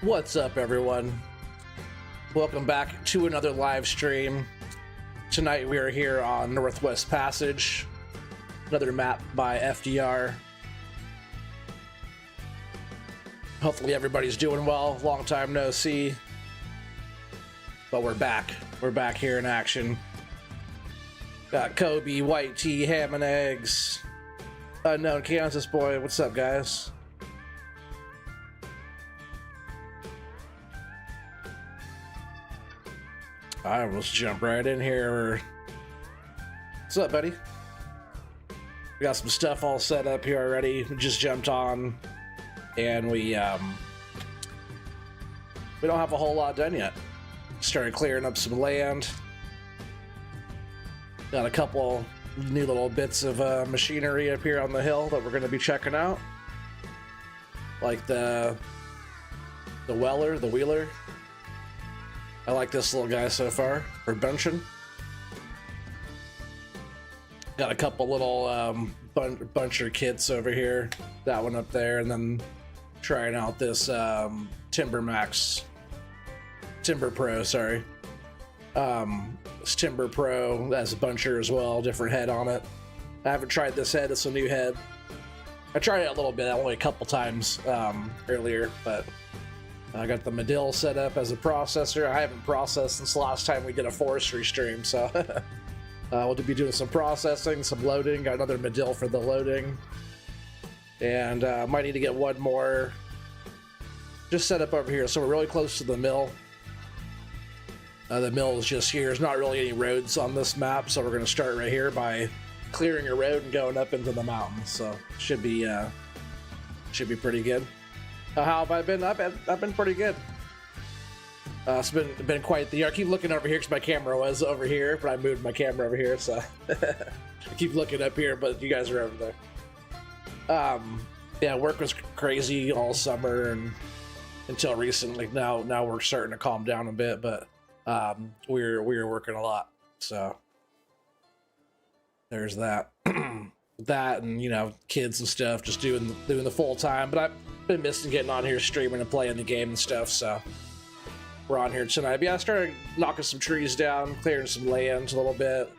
What's up, everyone? Welcome back to another live stream. Tonight we are here on Northwest Passage, another map by FDR. Hopefully everybody's doing well. Long time no see, but we're back. We're back here in action. Got Kobe, White Tea, Ham and Eggs, Unknown Kansas Boy. What's up, guys? I almost jump right in here. What's up, buddy? We got some stuff all set up here already. We just jumped on, and we don't have a whole lot done yet. Started clearing up some land. Got a couple new little bits of machinery up here on the hill that we're going to be checking out, like the wheeler. I like this little guy so far, for bunching. Got a couple little buncher kits over here. That one up there, and then trying out this Timber Pro, sorry. This Timber Pro has a buncher as well, different head on it. I haven't tried this head, it's a new head. I tried it a little bit, only a couple times earlier, but I got the Medill set up as a processor. I haven't processed since the last time we did a Forestry stream, so we'll be doing some processing, some loading. Got another Medill for the loading, and might need to get one more just set up over here. So we're really close to the mill. The mill is just here. There's not really any roads on this map, so we're going to start right here by clearing a road and going up into the mountains. So should be pretty good. How have I been? I've been pretty good. It's been quite the year. I keep looking over here because my camera was over here, but I moved my camera over here, so I keep looking up here, but you guys are over there. Yeah, work was crazy all summer and until recently. Now we're starting to calm down a bit, but we're working a lot. So there's that. That and, you know, kids and stuff, just doing the full time. But I've been missing getting on here streaming and playing the game and stuff, so we're on here tonight. But yeah, I started knocking some trees down, clearing some land a little bit.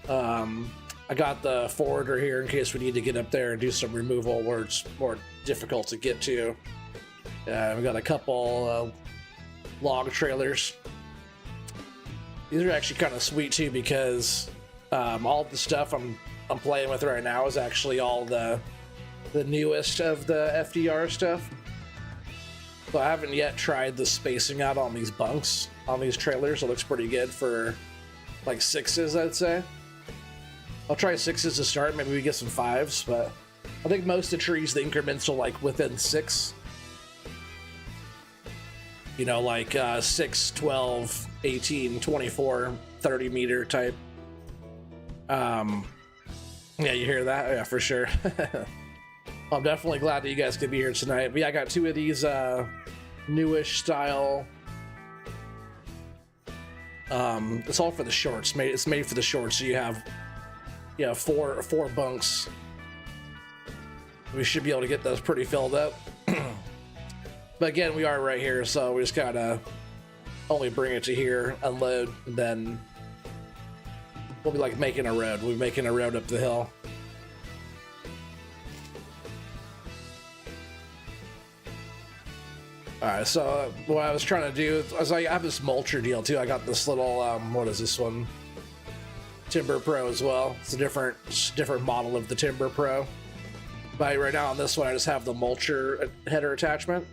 I got the forwarder here in case we need to get up there and do some removal where it's more difficult to get to. We got a couple log trailers. These are actually kind of sweet too, because all the stuff I'm playing with right now is actually all the newest of the FDR stuff. So I haven't yet tried the spacing out on these bunks on these trailers. It looks pretty good for like 6s, I'd say. I'll try 6s to start, maybe we get some 5s, but I think most of the trees, the increments are like within 6. You know, like 6, 12, 18, 24, 30 meter type. Yeah, you hear that? Yeah, for sure. I'm definitely glad that you guys could be here tonight. But yeah, I got 2 of these newish style. It's all for the shorts. It's made for the shorts, so you have 4 bunks. We should be able to get those pretty filled up. But again, we are right here, so we just gotta only bring it to here, unload, and then we'll be like making a road. We'll be making a road up the hill. Alright, so what I was trying to do is I have this mulcher deal too. I got this little, what is this one? Timber Pro as well. It's a different model of the Timber Pro. But right now on this one, I just have the mulcher header attachment.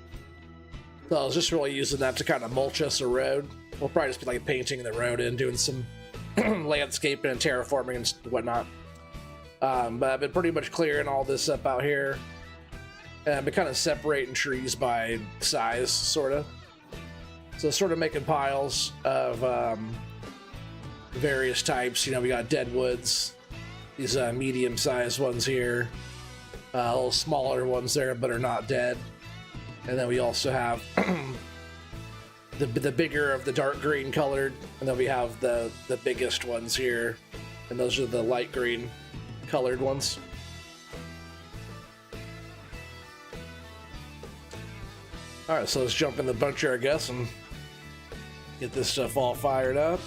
So I was just really using that to kind of mulch us a road. We'll probably just be like painting the road and doing some landscaping and terraforming and whatnot. But I've been pretty much clearing all this up out here. And I've been kind of separating trees by size, sort of. So sort of making piles of various types. You know, we got dead woods, these medium-sized ones here, a little smaller ones there but are not dead. And then we also have the bigger of the dark green colored, and then we have the biggest ones here, and those are the light green colored ones. All right, so let's jump in the buncher, I guess, and get this stuff all fired up.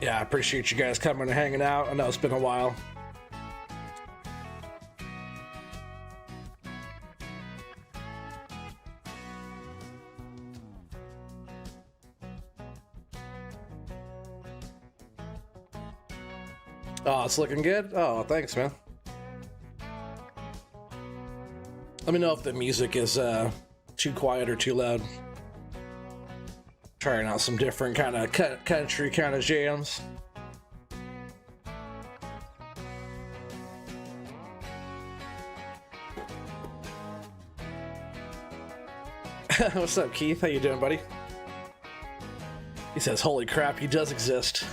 Yeah, I appreciate you guys coming and hanging out. I know it's been a while. Oh, it's looking good? Oh, thanks, man. Let me know if the music is too quiet or too loud. Trying out some different kind of country kind of jams. What's up, Keith? How you doing, buddy? He says, holy crap, he does exist.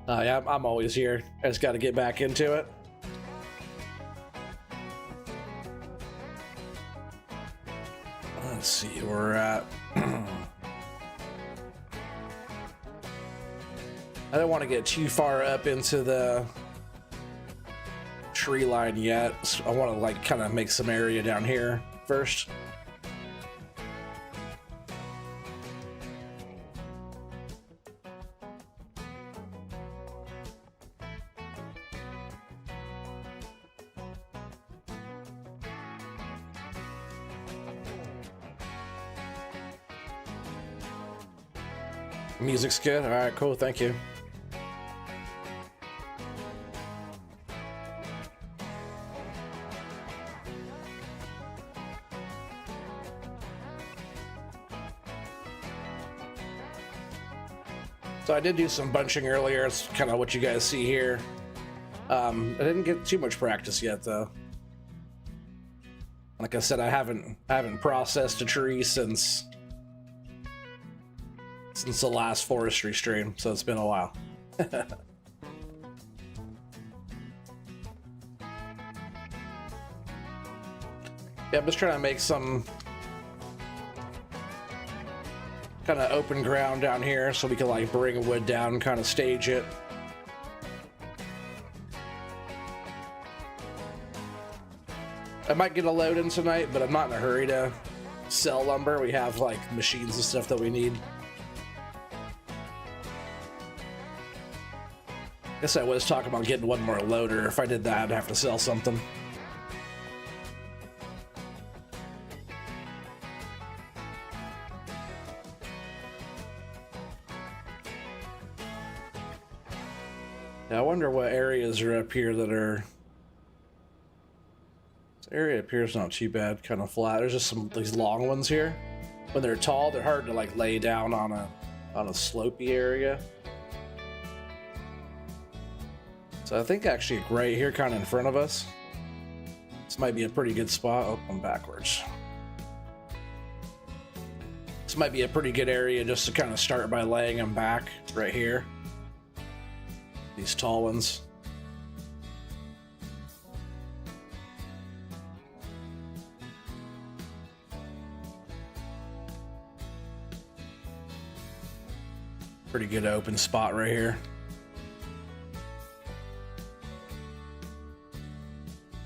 Yeah, I'm always here. I just got to get back into it. Let's see where we're at. I don't want to get too far up into the tree line yet. So I want to like kind of make some area down here first. Music's good. All right, cool. Thank you. So I did do some bunching earlier. It's kind of what you guys see here. I didn't get too much practice yet, though. Like I said, I haven't processed a tree since the last forestry stream, so it's been a while. Yeah, I'm just trying to make some kind of open ground down here so we can like bring wood down and kind of stage it. I might get a load in tonight, but I'm not in a hurry to sell lumber. We have like machines and stuff that we need. Guess I was talking about getting one more loader. If I did that, I'd have to sell something. Now, I wonder what areas are up here that are... This area up here is not too bad, kind of flat. There's just some these long ones here. When they're tall, they're hard to like lay down on a slopey area. So I think actually right here, kind of in front of us, this might be a pretty good spot. Oh, I'm backwards. This might be a pretty good area just to kind of start by laying them back right here. These tall ones. Pretty good open spot right here.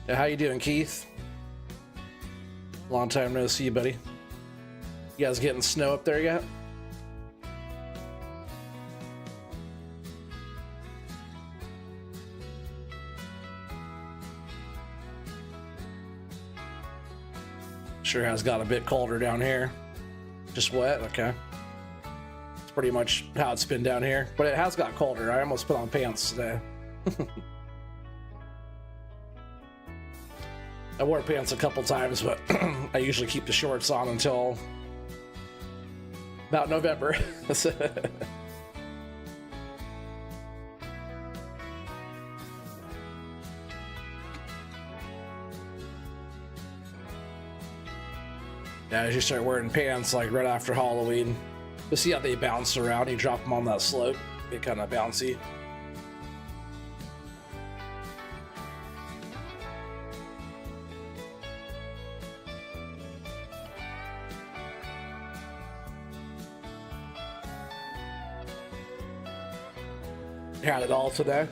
Yeah, how you doing, Keith? Long time no see, buddy. You guys getting snow up there yet? Sure has got a bit colder down here. Just wet, okay. It's pretty much how it's been down here, but it has got colder. I almost put on pants today. I wore pants a couple times, but I usually keep the shorts on until about November. Yeah, as you start wearing pants like right after Halloween, you'll see how they bounce around. You drop them on that slope, they kind of bouncy. Had it all today.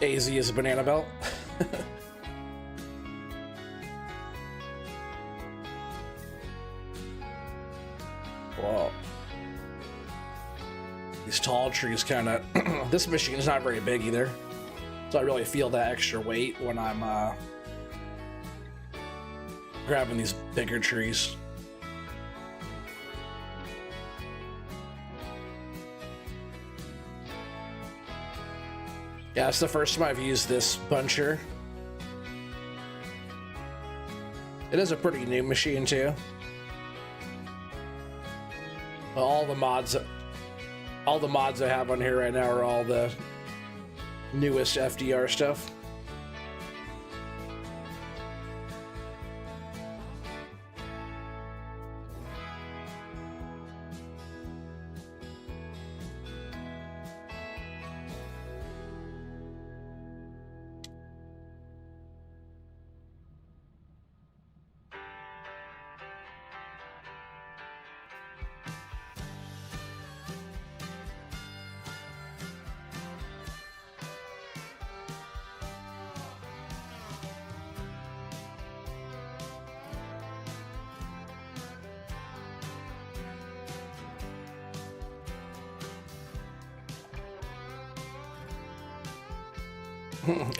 AZ is a banana belt. Well, these tall trees kind of. This machine is not very big either, so I really feel that extra weight when I'm grabbing these bigger trees. Yeah, it's the first time I've used this buncher. It is a pretty new machine too. All the mods I have on here right now are all the newest FDR stuff.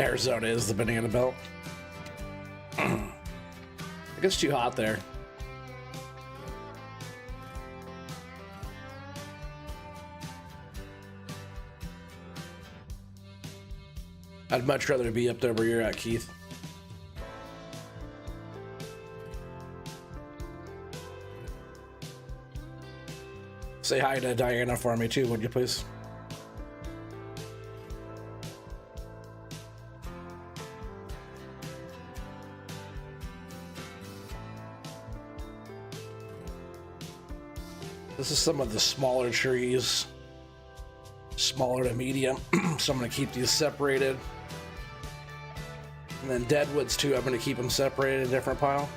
Arizona is the banana belt. It gets too hot there. I'd much rather be up there where you're at, Keith. Say hi to Diana for me too, would you please? This is some of the smaller trees, smaller to medium, so I'm going to keep these separated. And then deadwoods too, I'm going to keep them separated in a different pile.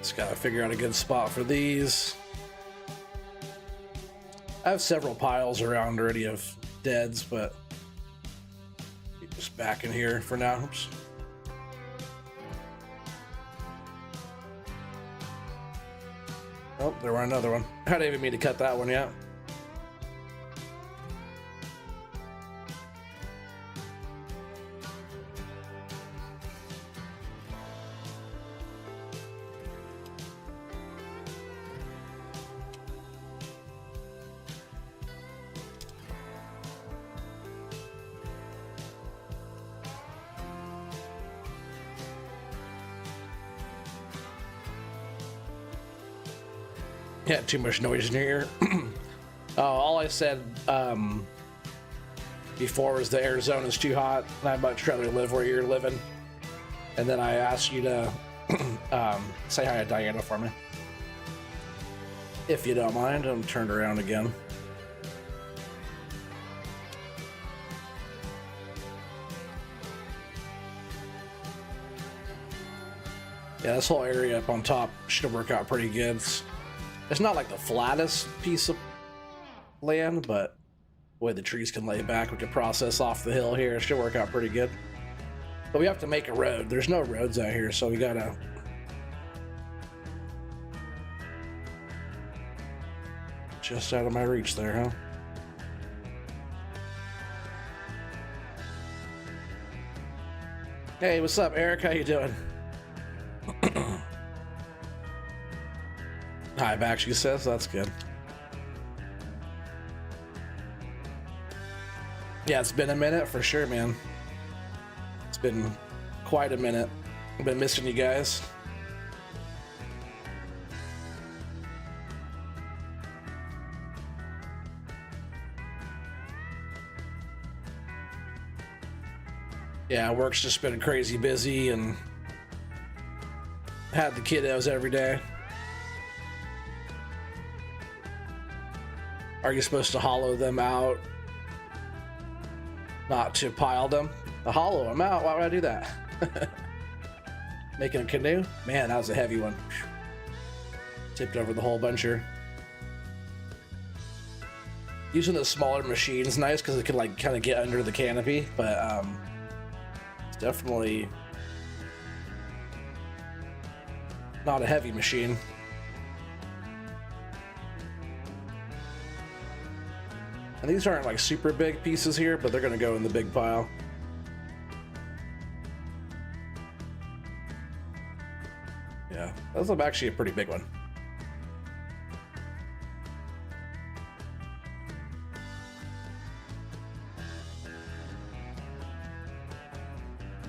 Just got to figure out a good spot for these. I have several piles around already of deads, but just back in here for now. Oops. Oh, there went another one. I didn't even mean to cut that one yet. Yeah, too much noise in your ear. All I said before was the Arizona's too hot, and I'd much rather live where you're living. And then I asked you to say hi to Diana for me, if you don't mind. I'm turned around again. Yeah, this whole area up on top should work out pretty good. It's not like the flattest piece of land, but the way the trees can lay back, we can process off the hill here. It should work out pretty good. But we have to make a road. There's no roads out here, so we gotta... Just out of my reach there, huh? Hey, what's up, Eric? How you doing? Hi, back, she says. That's good. Yeah, it's been a minute for sure, man. It's been quite a minute. I've been missing you guys. Yeah, work's just been crazy busy and had the kiddos every day. Are you supposed to hollow them out? not to pile them. To hollow them out. Why would I do that? Making a canoe? Man, that was a heavy one. Tipped over the whole buncher. Using the smaller machine is nice because it can like kind of get under the canopy, but it's definitely not a heavy machine. And these aren't like super big pieces here, but they're gonna go in the big pile. Yeah, that's actually a pretty big one.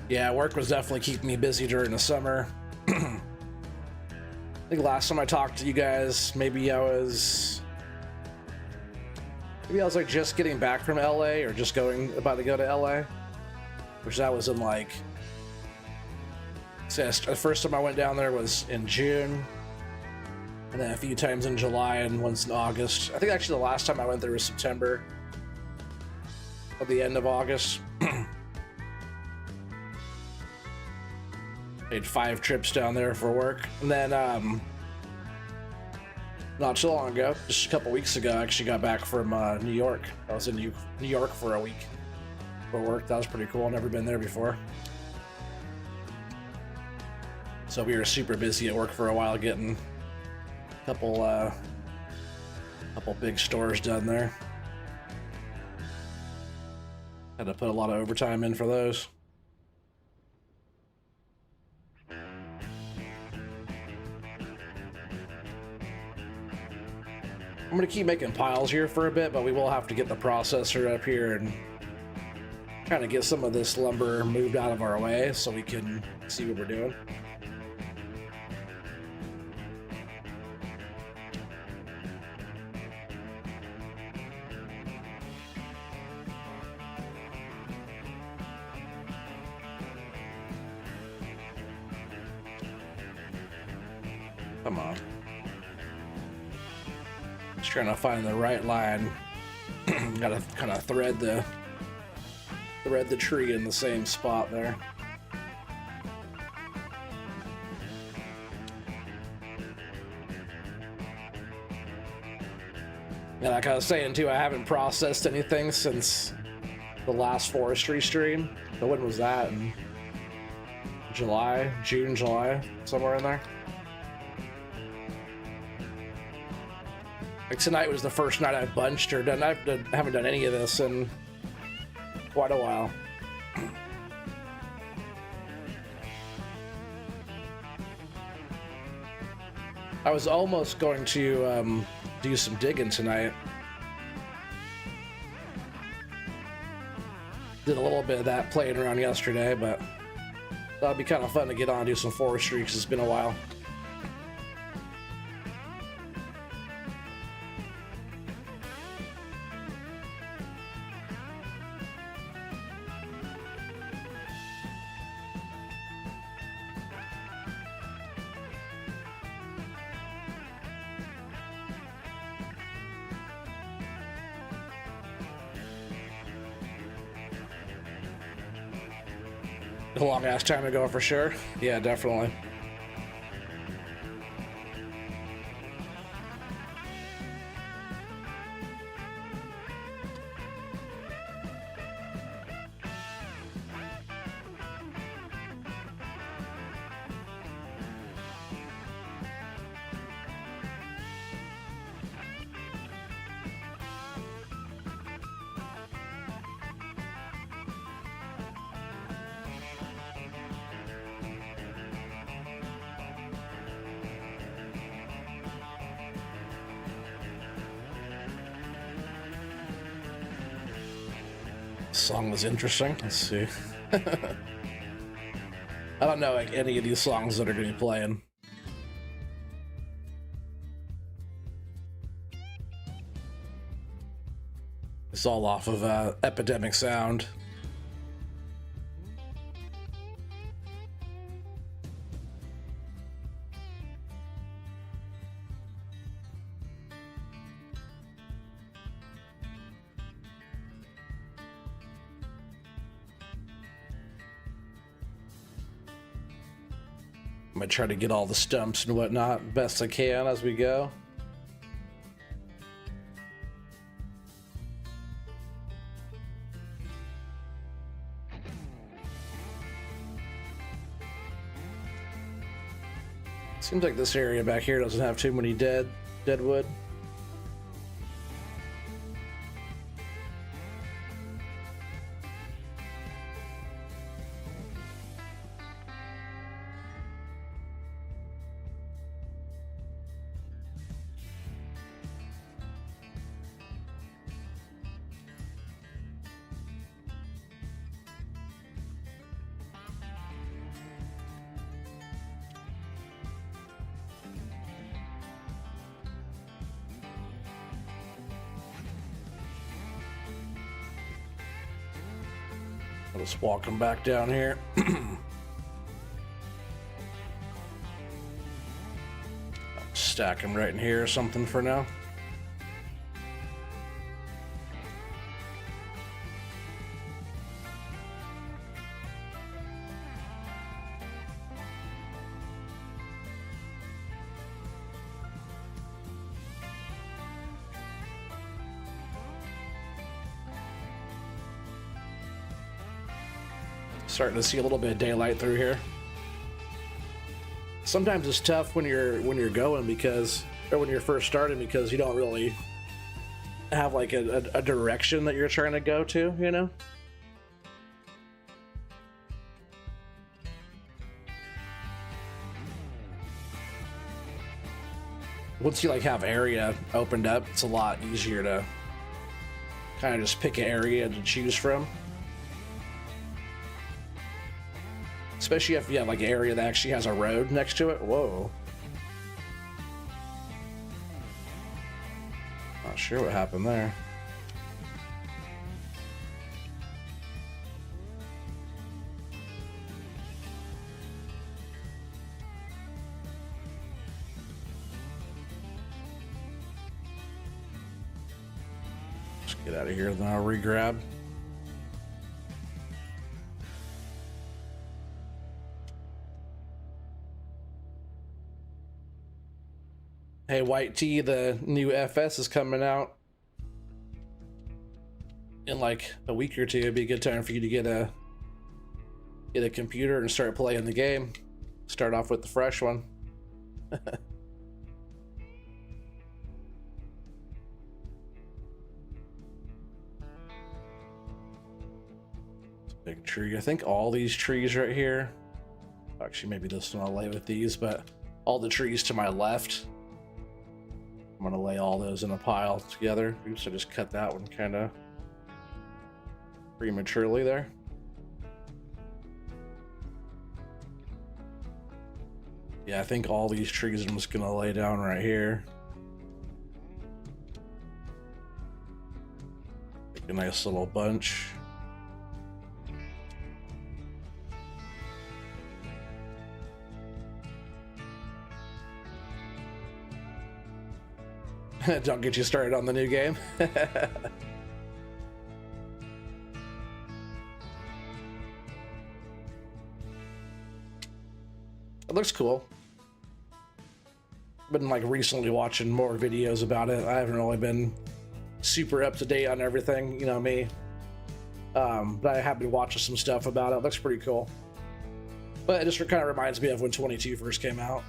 Yeah, work was definitely keeping me busy during the summer. I think last time I talked to you guys, maybe I was like just getting back from LA or just about to go to LA, which that was in like, the first time I went down there was in June, and then a few times in July and once in August. I think actually the last time I went there was September, or the end of August. Made 5 trips down there for work, and then not too long ago, just a couple weeks ago, I actually got back from New York. I was in New York for a week for work. That was pretty cool. Never been there before. So we were super busy at work for a while, getting a couple big stores done there. Had to put a lot of overtime in for those. I'm gonna keep making piles here for a bit, but we will have to get the processor up here and kind of get some of this lumber moved out of our way so we can see what we're doing. Come on. Just trying to find the right line. Gotta kind of thread the tree in the same spot there. And like I was saying too, I haven't processed anything since the last Forestry stream. So when was that? In July, June, July, somewhere in there. Like tonight was the first night I've bunched or done. I haven't done any of this in quite a while. I was almost going to do some digging tonight. Did a little bit of that playing around yesterday, but that'd be kind of fun to get on and do some forestry because it's been a while. A long ass time ago for sure. Yeah, definitely. Song was interesting. Let's see. I don't know like any of these songs that are going to be playing. It's all off of Epidemic Sound. I'm gonna try to get all the stumps and whatnot best I can as we go. Seems like this area back here doesn't have too many dead wood. I'll just walk them back down here. Stack them right in here or something for now. Starting to see a little bit of daylight through here. Sometimes it's tough when you're going because, or when you're first starting, because you don't really have like a direction that you're trying to go to, you know? Once you like have area opened up, it's a lot easier to kind of just pick an area to choose from. Especially if you have like an area that actually has a road next to it. Whoa. Not sure what happened there. Let's get out of here, then I'll re-grab. Hey, White Tea, the new FS is coming out in like a week or two. It'd be a good time for you to get a computer and start playing the game. Start off with the fresh one. Big tree. I think all these trees right here. Actually, maybe this one I'll lay with these, but all the trees to my left, I'm gonna lay all those in a pile together. Oops, I just cut that one kind of prematurely there. Yeah, I think all these trees I'm just gonna lay down right here. Make a nice little bunch. Don't get you started on the new game. It looks cool. Been like recently watching more videos about it. I haven't really been super up to date on everything, you know me. But I have been watching some stuff about it. It looks pretty cool. But it just kind of reminds me of when 22 first came out.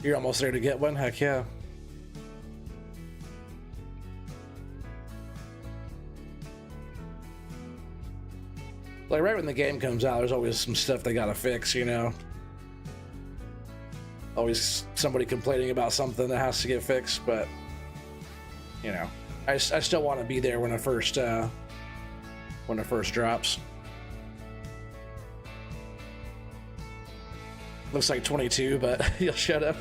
You're almost there to get one? Heck yeah. Like right when the game comes out, there's always some stuff they gotta fix, you know? Always somebody complaining about something that has to get fixed, but you know, I still want to be there when it first drops. Looks like 22, but you'll shut up.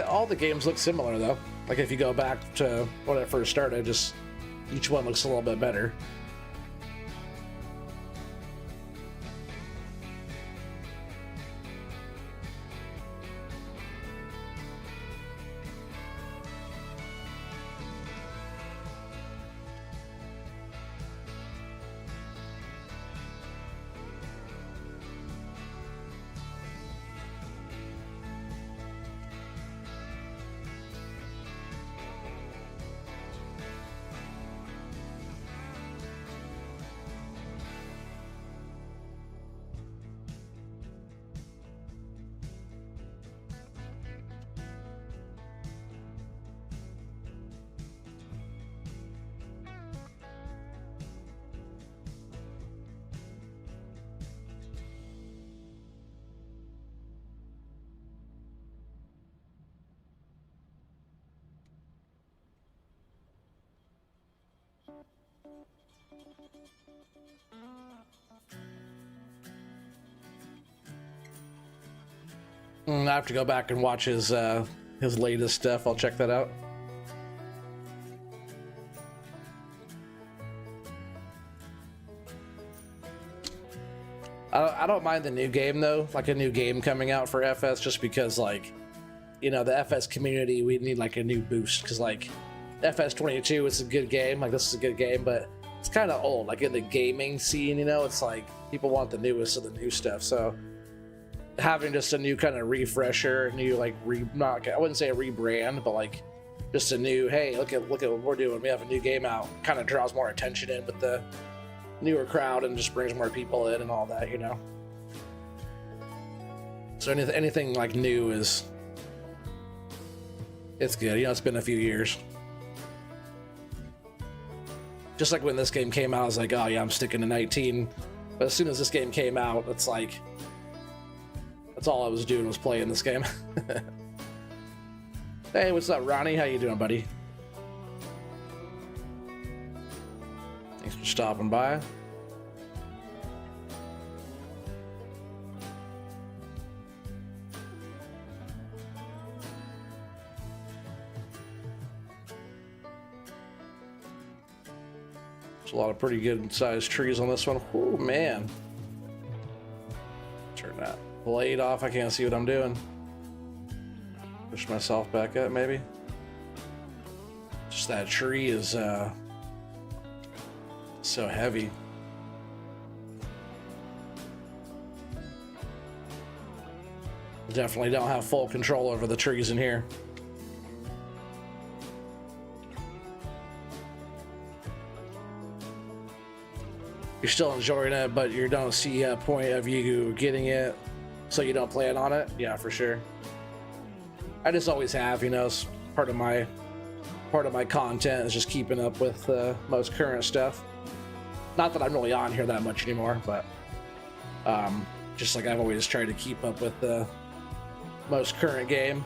All the games look similar though. Like if you go back to when it first started, just each one looks a little bit better. I have to go back and watch his latest stuff. I'll check that out. I don't mind the new game though, like a new game coming out for FS, just because like, you know, the FS community, we need like a new boost, because like FS 22 is a good game, like this is a good game, but it's kind of old, like in the gaming scene, you know, it's like people want the newest of the new stuff, so having just a new kind of refresher, new like I wouldn't say a rebrand, but like just a new, hey, look at what we're doing, we have a new game out, kind of draws more attention in with the newer crowd and just brings more people in and all that, you know. So anything like new it's good, you know. It's been a few years. Just like when this game came out, I was like, oh yeah, I'm sticking to 19. But as soon as this game came out, it's like, that's all I was doing was playing this game. Hey, what's up, Ronnie? How you doing, buddy? Thanks for stopping by. There's a lot of pretty good sized trees on this one. Oh man. Turn that blade off. I can't see what I'm doing. Push myself back up, maybe. Just that tree is so heavy. Definitely don't have full control over the trees in here. You're still enjoying it, but you don't see a point of you getting it, so you don't plan on it. Yeah, for sure. I just always have, you know, it's part of my content is just keeping up with the most current stuff. Not that I'm really on here that much anymore, but just like I've always tried to keep up with the most current game.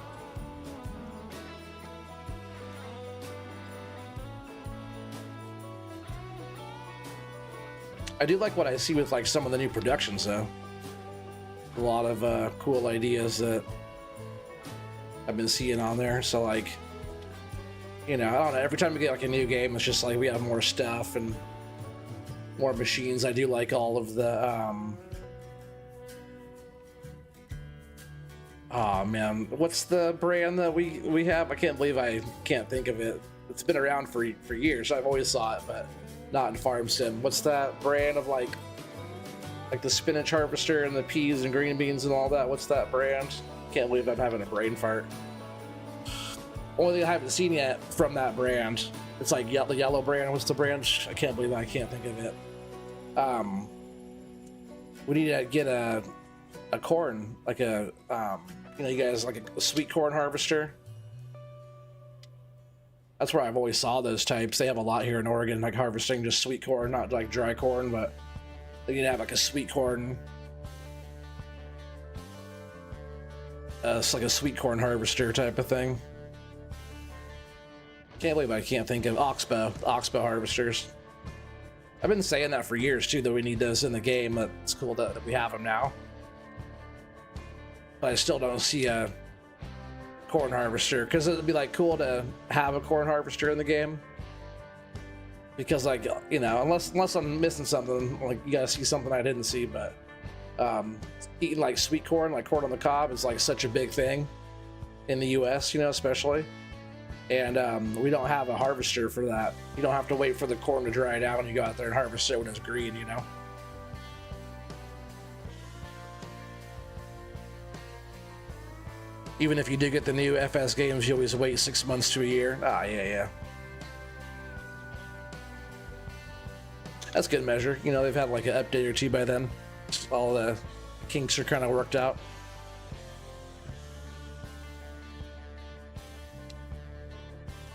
I do like what I see with like some of the new productions though. A lot of cool ideas that I've been seeing on there. So like, you know, I don't know, every time we get like a new game, it's just like we have more stuff and more machines. I do like all of the oh man, what's the brand that we have? I can't believe I can't think of it. It's been around for years, so I've always saw it, but not in Farm Sim. What's that brand of like the spinach harvester and the peas and green beans and all that? What's that brand? Can't believe I'm having a brain fart. Only thing I haven't seen yet from that brand, it's like the yellow brand. What's the brand? I can't believe I can't think of it. We need to get a corn, like a you know, you guys like a sweet corn harvester. That's where I've always saw those types. They have a lot here in Oregon, like harvesting just sweet corn, not like dry corn, but they need to have like a sweet corn. It's like a sweet corn harvester type of thing. Can't believe I can't think of oxbow harvesters. I've been saying that for years too, that we need those in the game. It's cool that we have them now. But I still don't see a corn harvester, because it'd be like cool to have a corn harvester in the game, because like, you know, unless I'm missing something, like you gotta see something I didn't see. But eating like sweet corn, like corn on the cob, is like such a big thing in the US, you know, especially, and we don't have a harvester for that. You don't have to wait for the corn to dry out and you go out there and harvest it when it's green, you know. Even if you do get the new FS games, you always wait 6 months to a year. Ah, yeah. That's good measure. You know, they've had like an update or two by then. All the kinks are kind of worked out.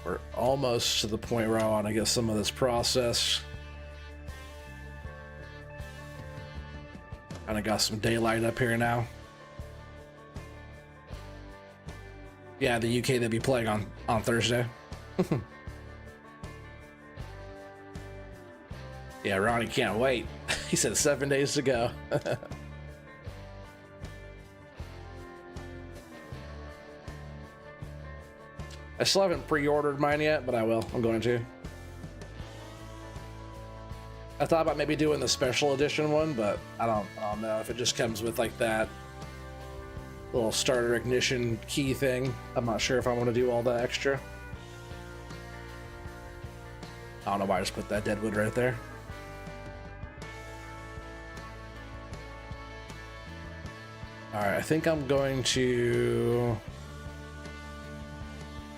We're almost to the point where I want to get some of this processed. Kind of got some daylight up here now. Yeah, the UK, they'll be playing on Thursday. Yeah, Ronnie can't wait. He said 7 days to go. I still haven't pre-ordered mine yet, but I will. I'm going to. I thought about maybe doing the special edition one, but I don't know if it just comes with like that little starter ignition key thing. I'm not sure if I want to do all that extra. I don't know why I just put that deadwood right there. All right, I think I'm going to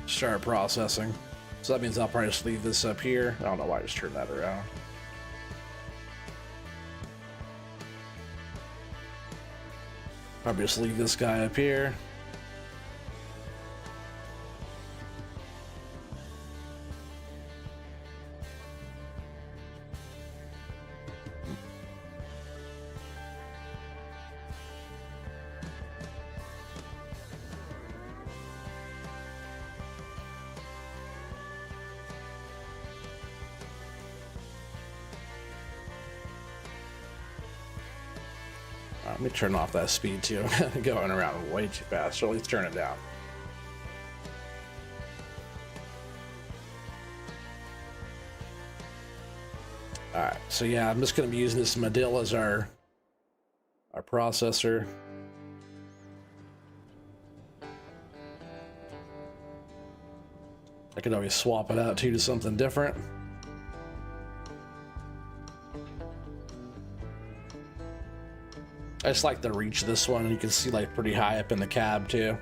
start processing. So that means I'll probably just leave this up here. I don't know why I just turned that around. Probably just leave this guy up here. Let me turn off that speed too. I'm going around way too fast, so let's turn it down. Alright, so yeah, I'm just going to be using this Medill as our processor. I could always swap it out too to something different. I just like the reach of this one, and you can see like pretty high up in the cab too.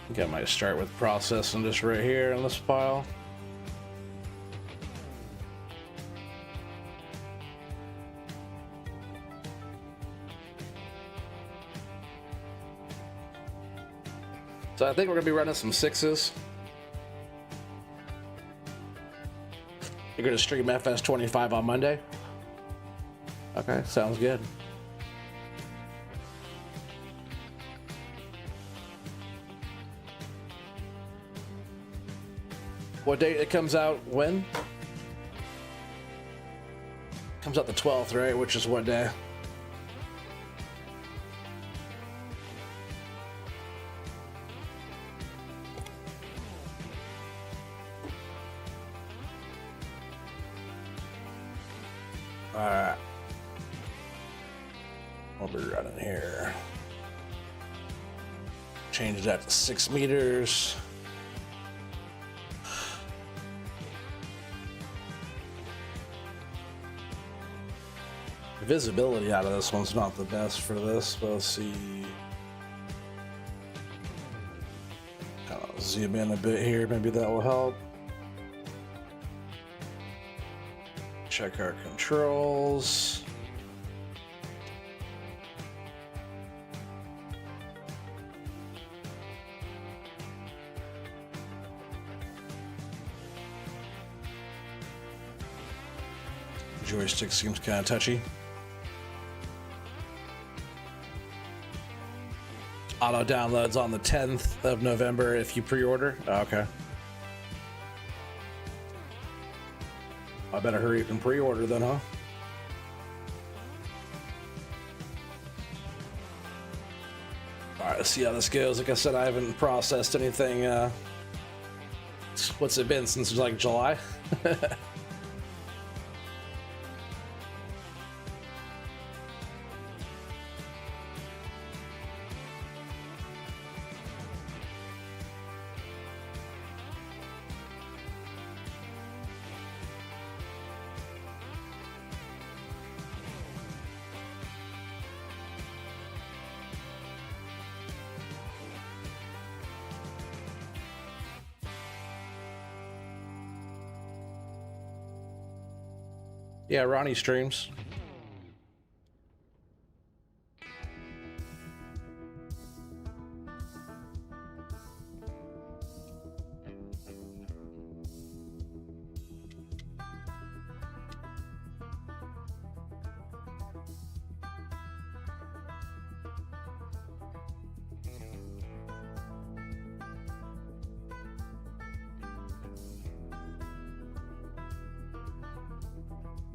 I think I might start with processing just right here in this file. So I think we're gonna be running some 6s. You're gonna stream FS25 on Monday? Okay, sounds good. What date it comes out? When? Comes out the 12th, right? Which is what day? Alright. What we're running here. Change that to 6 meters. Visibility out of this one's not the best for this, but let's see. Kind of zoom in a bit here, maybe that will help. Check our controls. Joystick seems kind of touchy. Auto downloads on the 10th of November if you pre-order. Oh, okay. I better hurry up and pre-order then, huh? Alright, let's see how this goes. Like I said, I haven't processed anything. What's it been since like July? Yeah, Ronnie streams.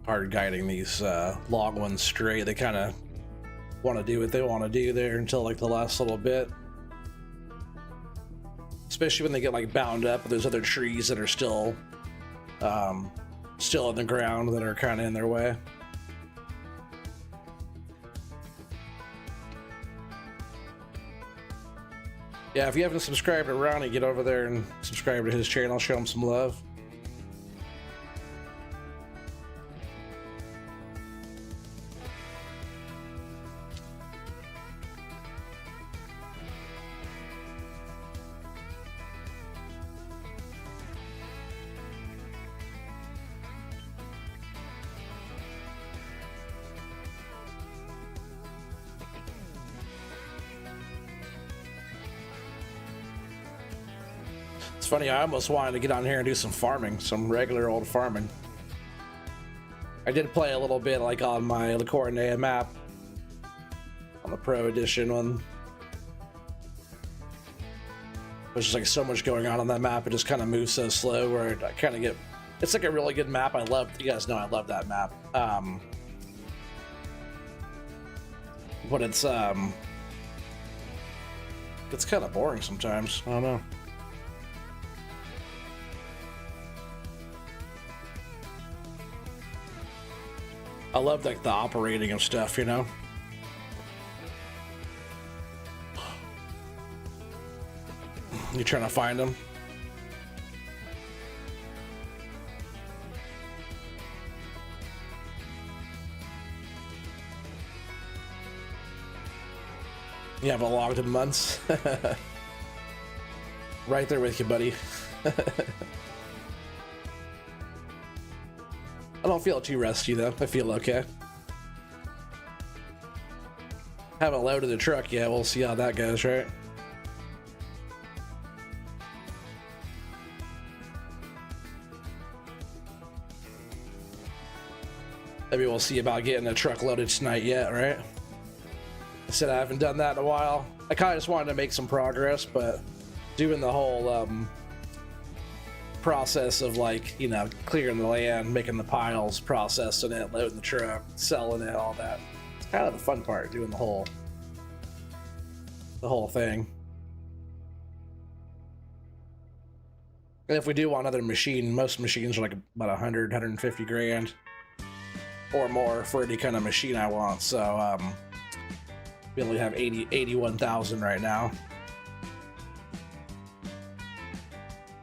Hard guiding these long ones straight. They kind of want to do what they want to do there until like the last little bit, especially when they get like bound up with those other trees that are still in the ground that are kind of in their way. Yeah, if you haven't subscribed to Ronnie, get over there and subscribe to his channel, show him some love. Funny, I almost wanted to get on here and do some farming, some regular old farming. I did play a little bit like on my La Cornea map on the Pro Edition one. There's just like so much going on that map. It just kind of moves so slow where I kind of get, it's like a really good map. I love, you guys know I love that map. But it's kind of boring sometimes. I don't know. I love like the operating of stuff, you know? You trying to find them? You haven't logged in months? Right there with you, buddy. I don't feel too rusty though. I feel okay. Haven't loaded the truck yet. We'll see how that goes, right? Maybe we'll see about getting a truck loaded tonight yet, right? I said I haven't done that in a while. I kind of just wanted to make some progress, but doing the whole process of like, you know, clearing the land, making the piles, processing it, loading the truck, selling it, all that. It's kind of the fun part, doing the whole thing. And if we do want another machine, most machines are like about 100, 150 grand or more for any kind of machine I want. So we only have 81,000 right now.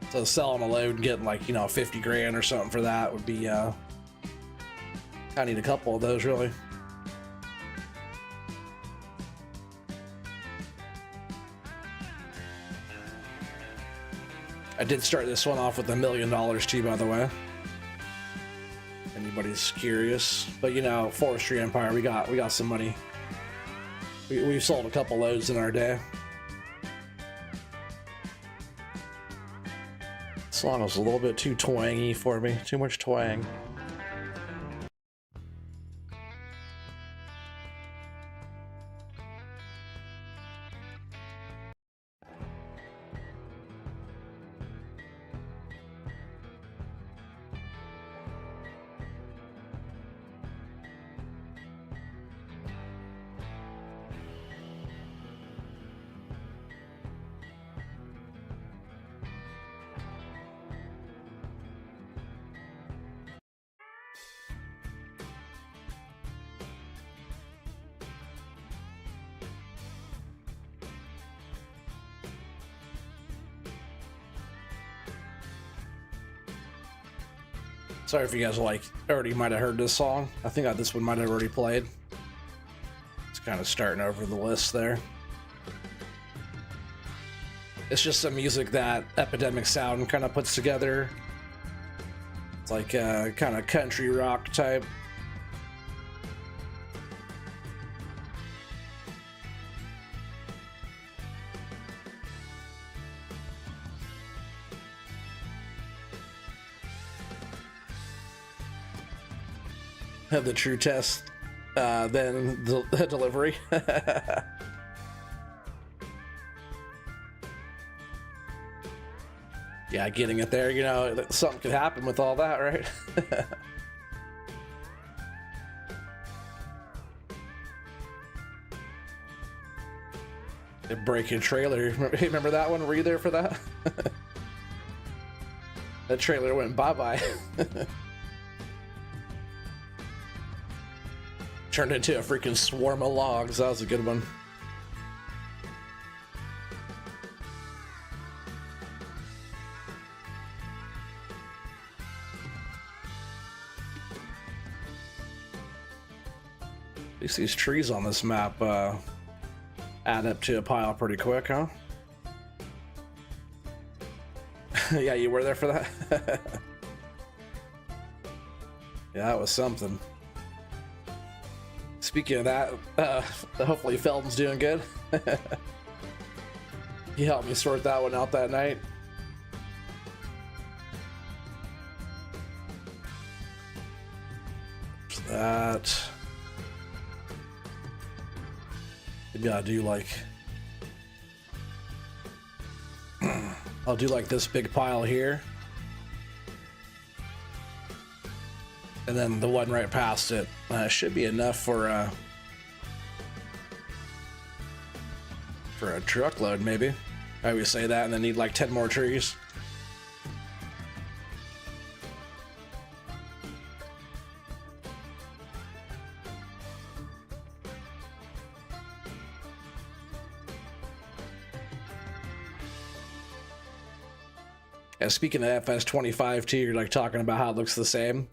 So selling a load and getting like, you know, 50 grand or something for that would be, I need a couple of those really. I did start this one off with $1 million too, by the way. Anybody's curious, but you know, Forestry Empire, we got some money. We've sold a couple loads in our day. This song was a little bit too twangy for me. Too much twang. Sorry if you guys like already might have heard this song. I think this one might have already played. It's kind of starting over the list there. It's just some music that Epidemic Sound kind of puts together. It's like a kind of country rock type. Have the true test, then the delivery. Yeah, getting it there, you know, something could happen with all that, right? A breaking trailer. Remember that one? Were you there for that? That trailer went bye-bye. Turned into a freaking swarm of logs. That was a good one. At least these trees on this map add up to a pile pretty quick, huh? Yeah, you were there for that? Yeah, that was something. Speaking of that, hopefully Felton's doing good. He helped me sort that one out that night. That... Maybe I'll do like... I'll do like this big pile here. And then the one right past it should be enough for a truckload, maybe. I always say that and then need like 10 more trees. Yeah, speaking of FS25 too, you're like talking about how it looks the same.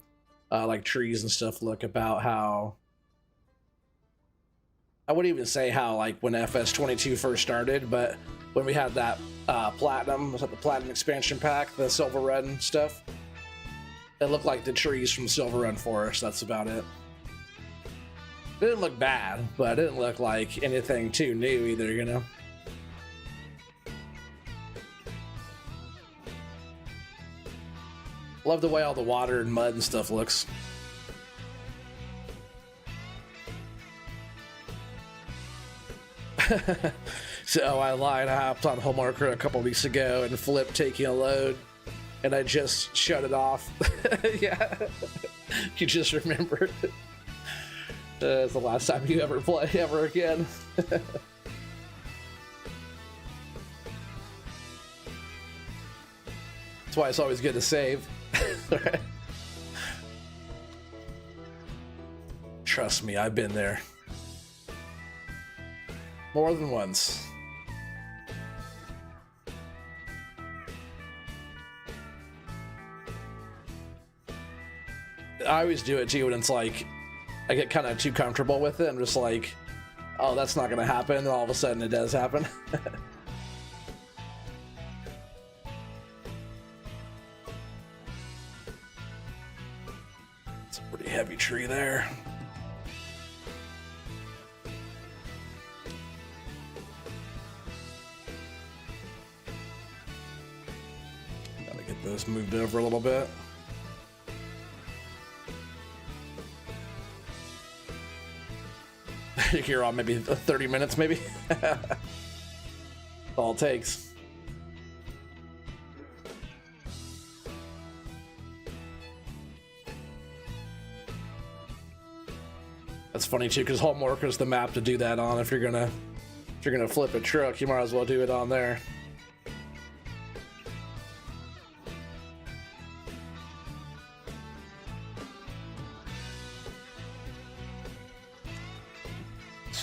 Like trees and stuff look about how... I wouldn't even say how like when FS22 first started, but when we had that platinum, was that the platinum expansion pack, the Silver Run stuff? It looked like the trees from Silver Run Forest, that's about it. It didn't look bad, but it didn't look like anything too new either, you know? Love the way all the water and mud and stuff looks. So I lied. I hopped on Homeworker a couple weeks ago and flipped taking a load, and I just shut it off. Yeah, you just remembered. It's the last time you ever play ever again. That's why it's always good to save. Trust me, I've been there. More than once. I always do it too when it's like I get kind of too comfortable with it. I'm just like, oh, that's not gonna happen, and all of a sudden it does happen. It's a pretty heavy tree there. Gotta get this moved over a little bit. Here on maybe 30 minutes, maybe. That's all it takes. That's funny too, because Homeworker is the map to do that on. If you're gonna flip a truck, you might as well do it on there.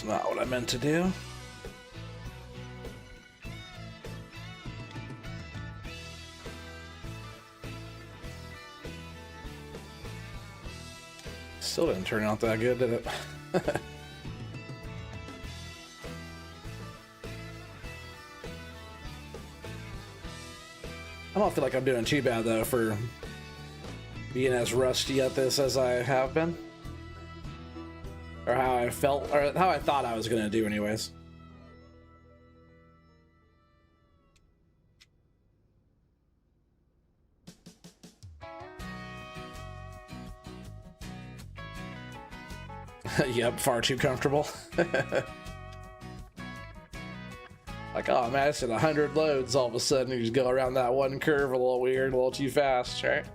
Not what I meant to do. Still didn't turn out that good, did it? I don't feel like I'm doing too bad though for being as rusty at this as I have been. Or how I felt, or how I thought I was gonna do anyways. Yep, far too comfortable. Like, oh man, I just did 100 loads all of a sudden. You just go around that one curve a little weird, a little too fast, right?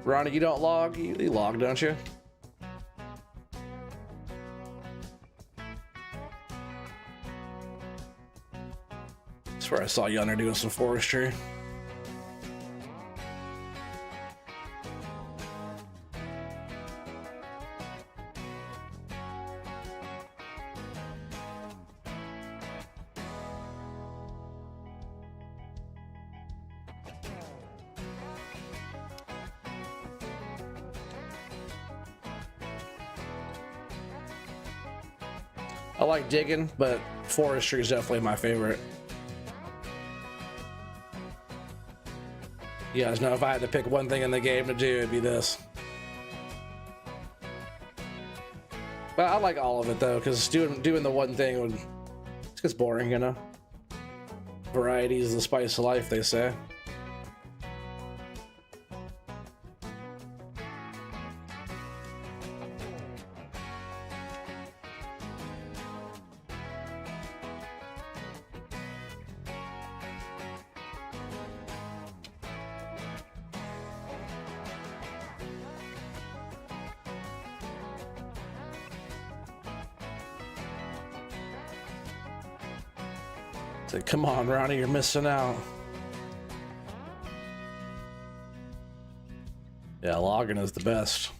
Ronnie, you don't log? You log, don't you? I swear I saw you on there doing some forestry. I like digging, but forestry is definitely my favorite. You guys know if I had to pick one thing in the game to do, it'd be this. But I like all of it though, because doing the one thing would, it gets boring, you know. Variety is the spice of life, they say. Come on, Ronnie, you're missing out. Yeah, logging is the best.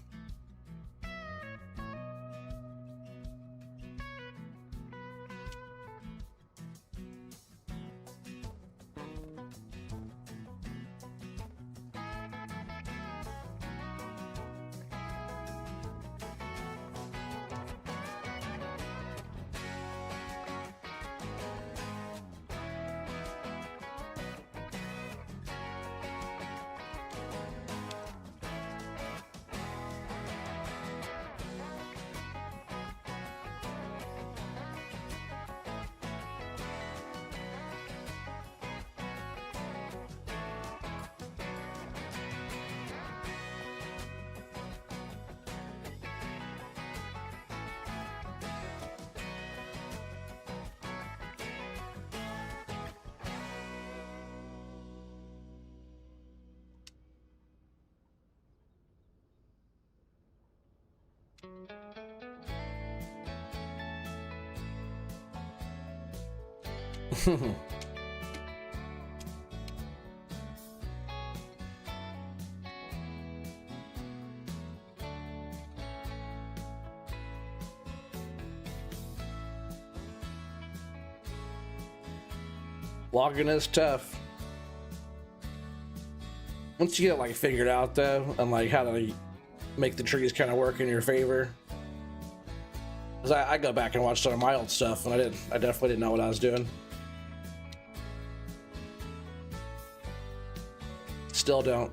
Logging is tough. Once you get it like figured out though, and like how to make the trees kind of work in your favor. Cause I go back and watch some of my old stuff, and I definitely didn't know what I was doing. Still don't.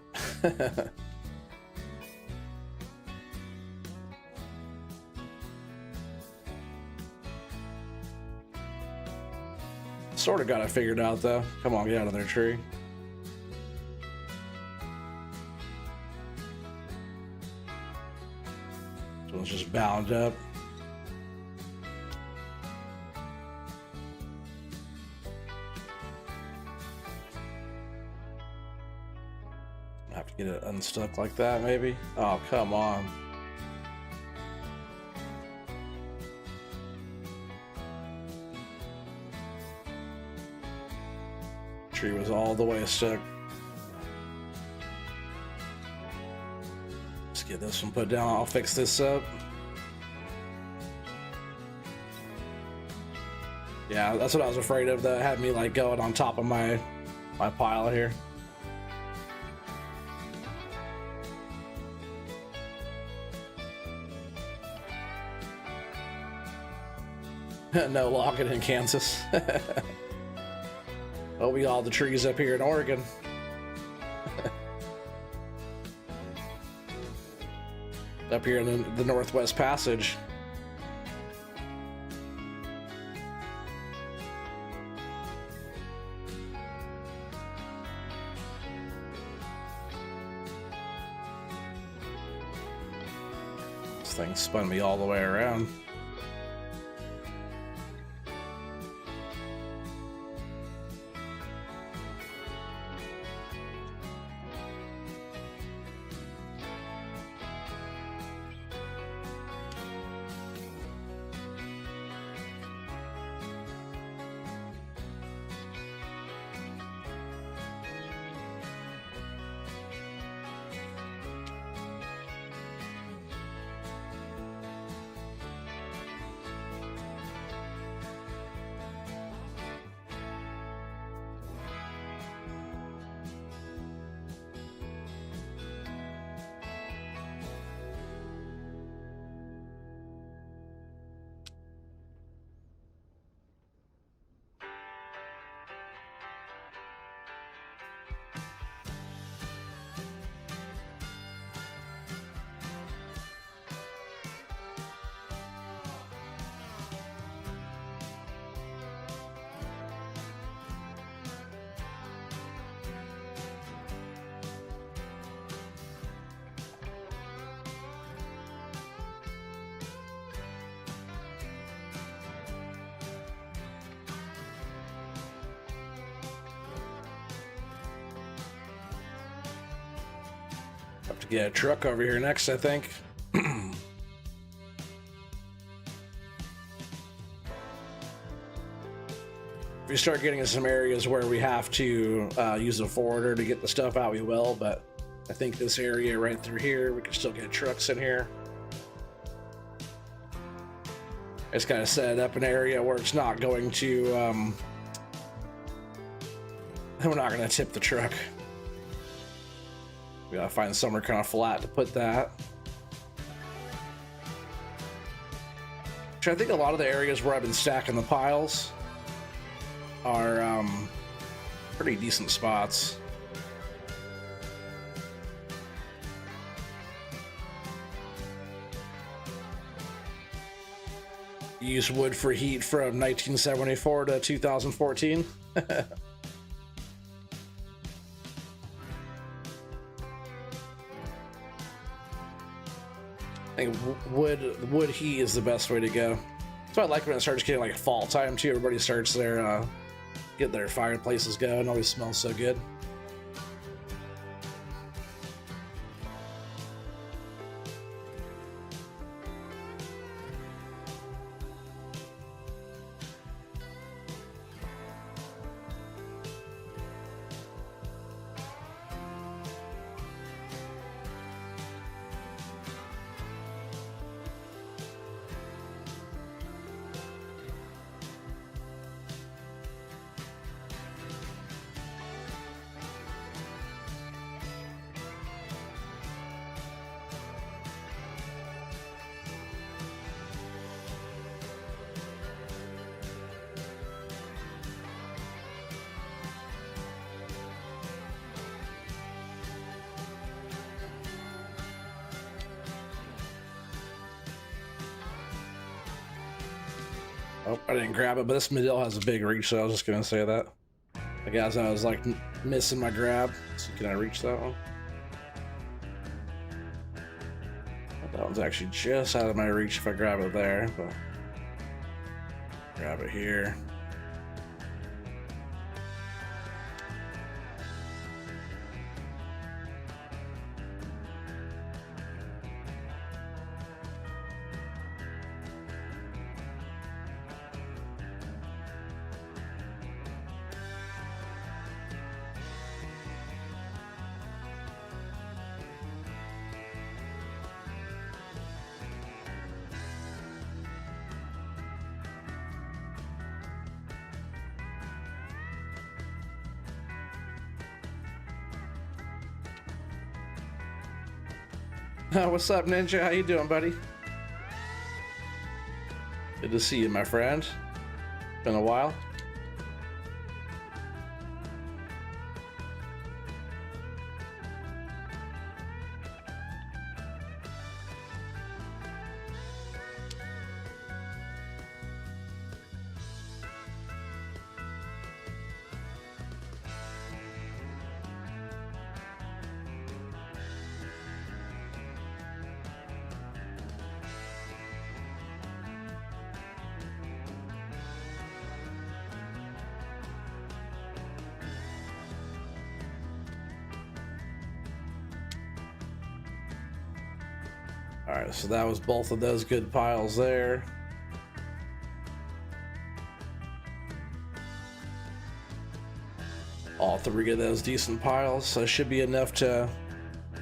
Sort of got it figured out though. Come on, get out of there, tree. This one's just bound up. I have to get it unstuck like that, maybe. Oh, come on. Tree was all the way stuck. Let's get this one put down. I'll fix this up. Yeah, that's what I was afraid of. That had me like going on top of my pile here. No logging in Kansas. Oh, we got all the trees up here in Oregon. Up here in the Northwest Passage. This thing spun me all the way around. Have to get a truck over here next, I think. If we start getting in some areas where we have to use a forwarder to get the stuff out, we will, but I think this area right through here, we can still get trucks in here. I just gotta set up an area where it's not going to, we're not gonna tip the truck. We gotta find somewhere kind of flat to put that. Which I think a lot of the areas where I've been stacking the piles are pretty decent spots. Use wood for heat from 1974 to 2014. I think wood heat is the best way to go. So I like when it starts getting like fall time too. Everybody starts their get their fireplaces going. It always smells so good. Oh, I didn't grab it, but this Medill has a big reach, so I was just gonna say that. I guess I was like missing my grab. So can I reach that one? That one's actually just out of my reach if I grab it there, but grab it here. What's up, Ninja? How you doing, buddy? Good to see you, my friend. Been a while. Alright, so that was both of those good piles there. All three of those decent piles, so should be enough to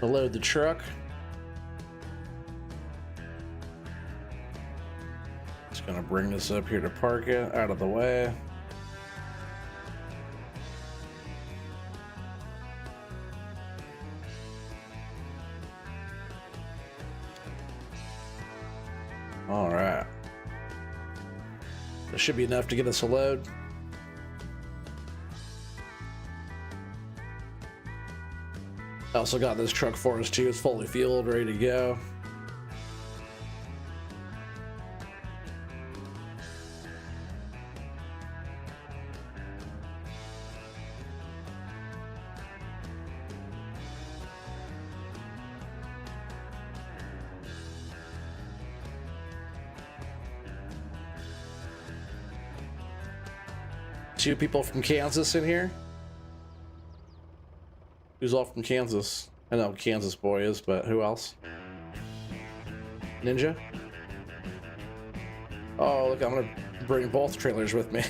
load the truck. Just gonna bring this up here to park it out of the way. All right. That should be enough to get us a load. I also got this truck for us too. It's fully fueled, ready to go. Two people from Kansas in here. Who's all from Kansas? I know Kansas boy is, but who else? Ninja? Oh, look, I'm gonna bring both trailers with me.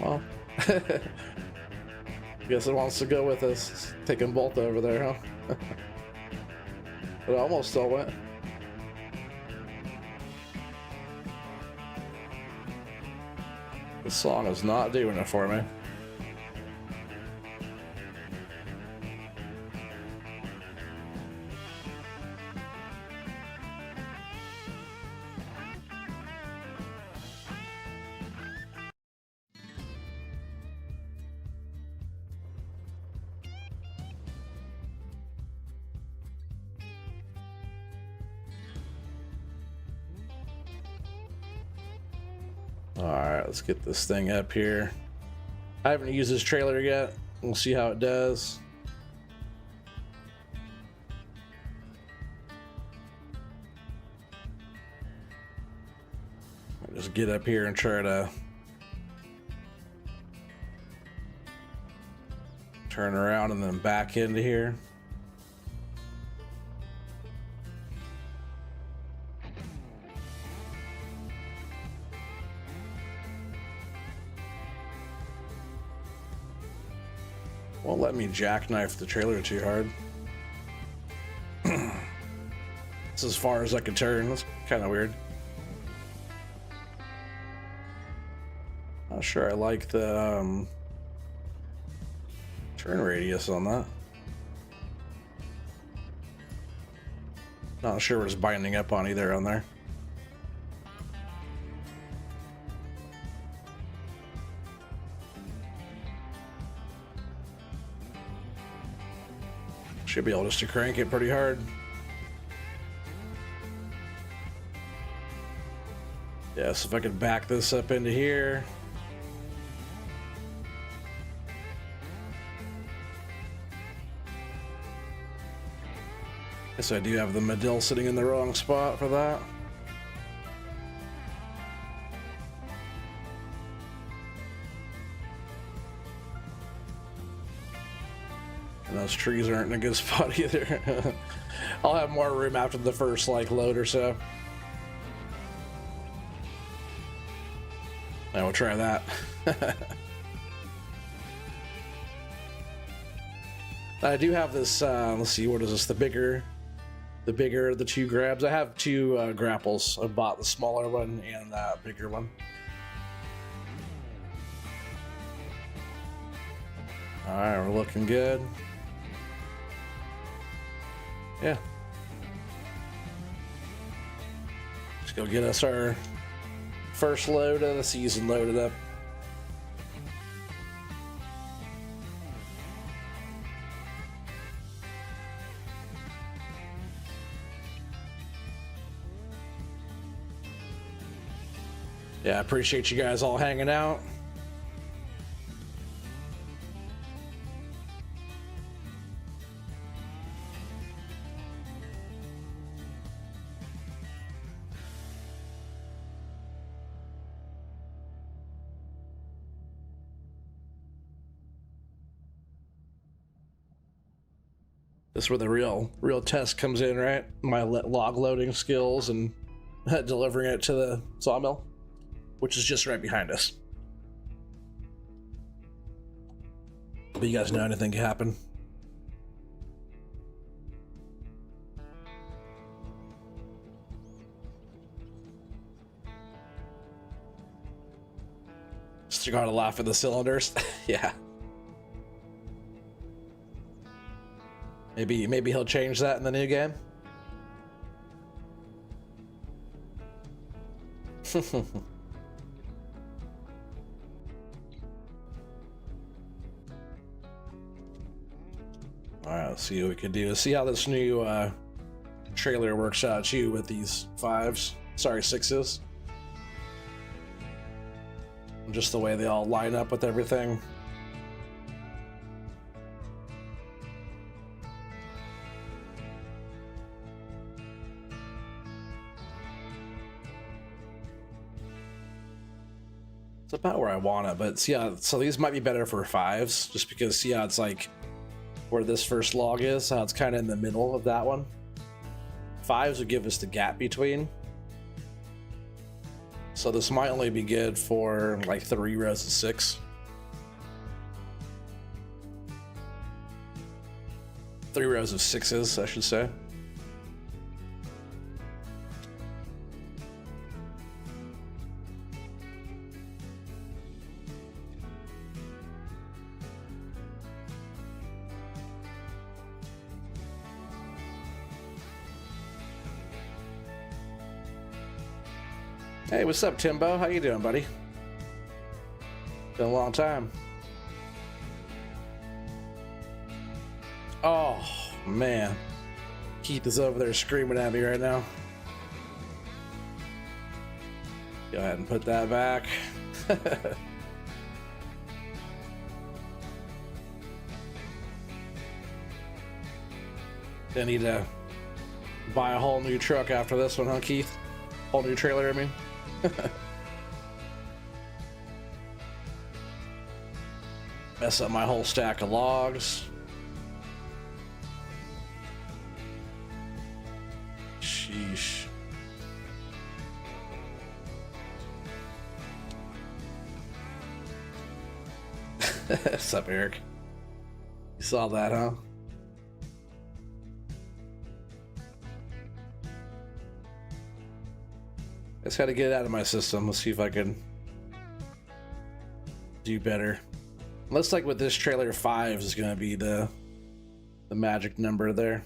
Well, guess it wants to go with us. Taking both over there, huh? It almost still went. This song is not doing it for me. Alright, let's get this thing up here. I haven't used this trailer yet. We'll see how it does. I'll just get up here and try to turn around and then back into here. Won't let me jackknife the trailer too hard. It's as far as I can turn. That's kind of weird. Not sure I like the turn radius on that. Not sure what it's binding up on either on there. Should be able just to crank it pretty hard. Yeah, so if I could back this up into here. Guess I do have the Medill sitting in the wrong spot for that. And those trees aren't in a good spot either. I'll have more room after the first like load or so. I will try that. I do have this, let's see, what is this? The bigger of the two grabs. I have two grapples. I bought the smaller one and that bigger one. All right, we're looking good. Yeah. Let's go get us our first load of the season loaded up. Yeah, I appreciate you guys all hanging out. This is where the real test comes in, right? My log loading skills and delivering it to the sawmill, which is just right behind us. But you guys know anything can happen. Still gotta laugh at the cylinders. Yeah. Maybe he'll change that in the new game. Alright, let's see what we can do. Let's see how this new trailer works out too with these 5s. Sorry, 6s. Just the way they all line up with everything. It's about where I want it, but see, so these might be better for 5s, just because see how it's like where this first log is, how it's kind of in the middle of that one. 5s would give us the gap between. So this might only be good for like 3 rows of 6. 3 rows of 6s, I should say. Hey, what's up, Timbo? How you doing, buddy? Been a long time. Oh, man. Keith is over there screaming at me right now. Go ahead and put that back. I need to buy a whole new truck after this one, huh, Keith? Whole new trailer, I mean. Mess up my whole stack of logs. Sheesh. What's up, Eric? You saw that, huh? I just got to get it out of my system. Let's see if I can do better. Looks like with this trailer, 5 is going to be the magic number there.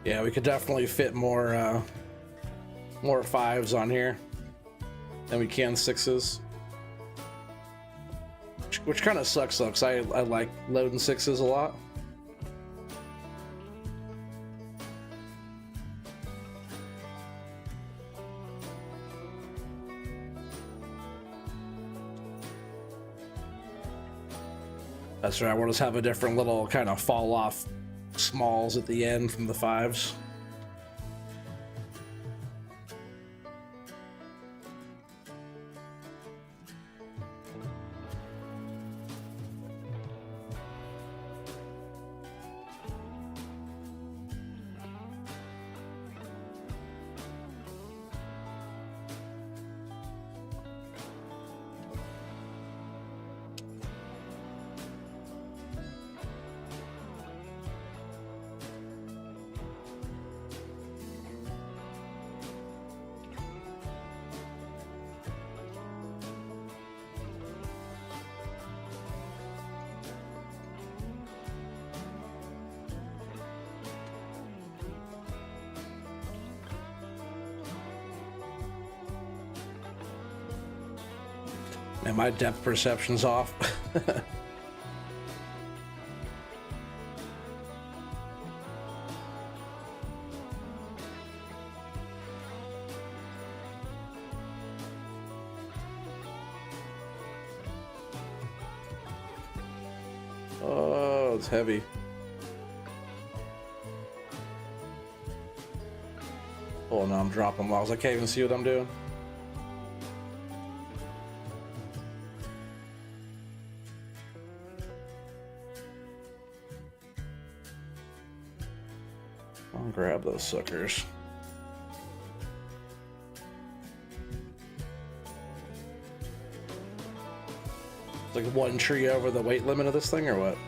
Yeah, we could definitely fit more 5s on here than we can 6s. Which kind of sucks though, because I like loading 6s a lot. That's right, we'll just have a different little kind of fall off smalls at the end from the 5s. And my depth perception's off. Oh, it's heavy. Oh no, I'm dropping logs. I can't even see what I'm doing. I'll grab those suckers. It's like one tree over the weight limit of this thing, or what?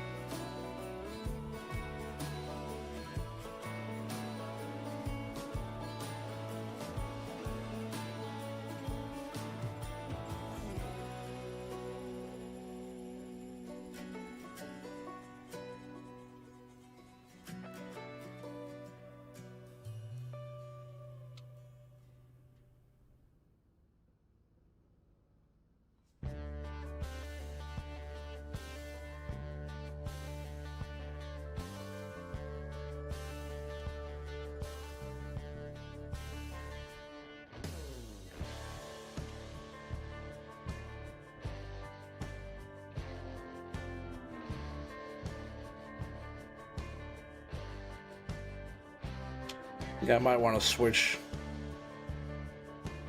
Yeah, I might want to switch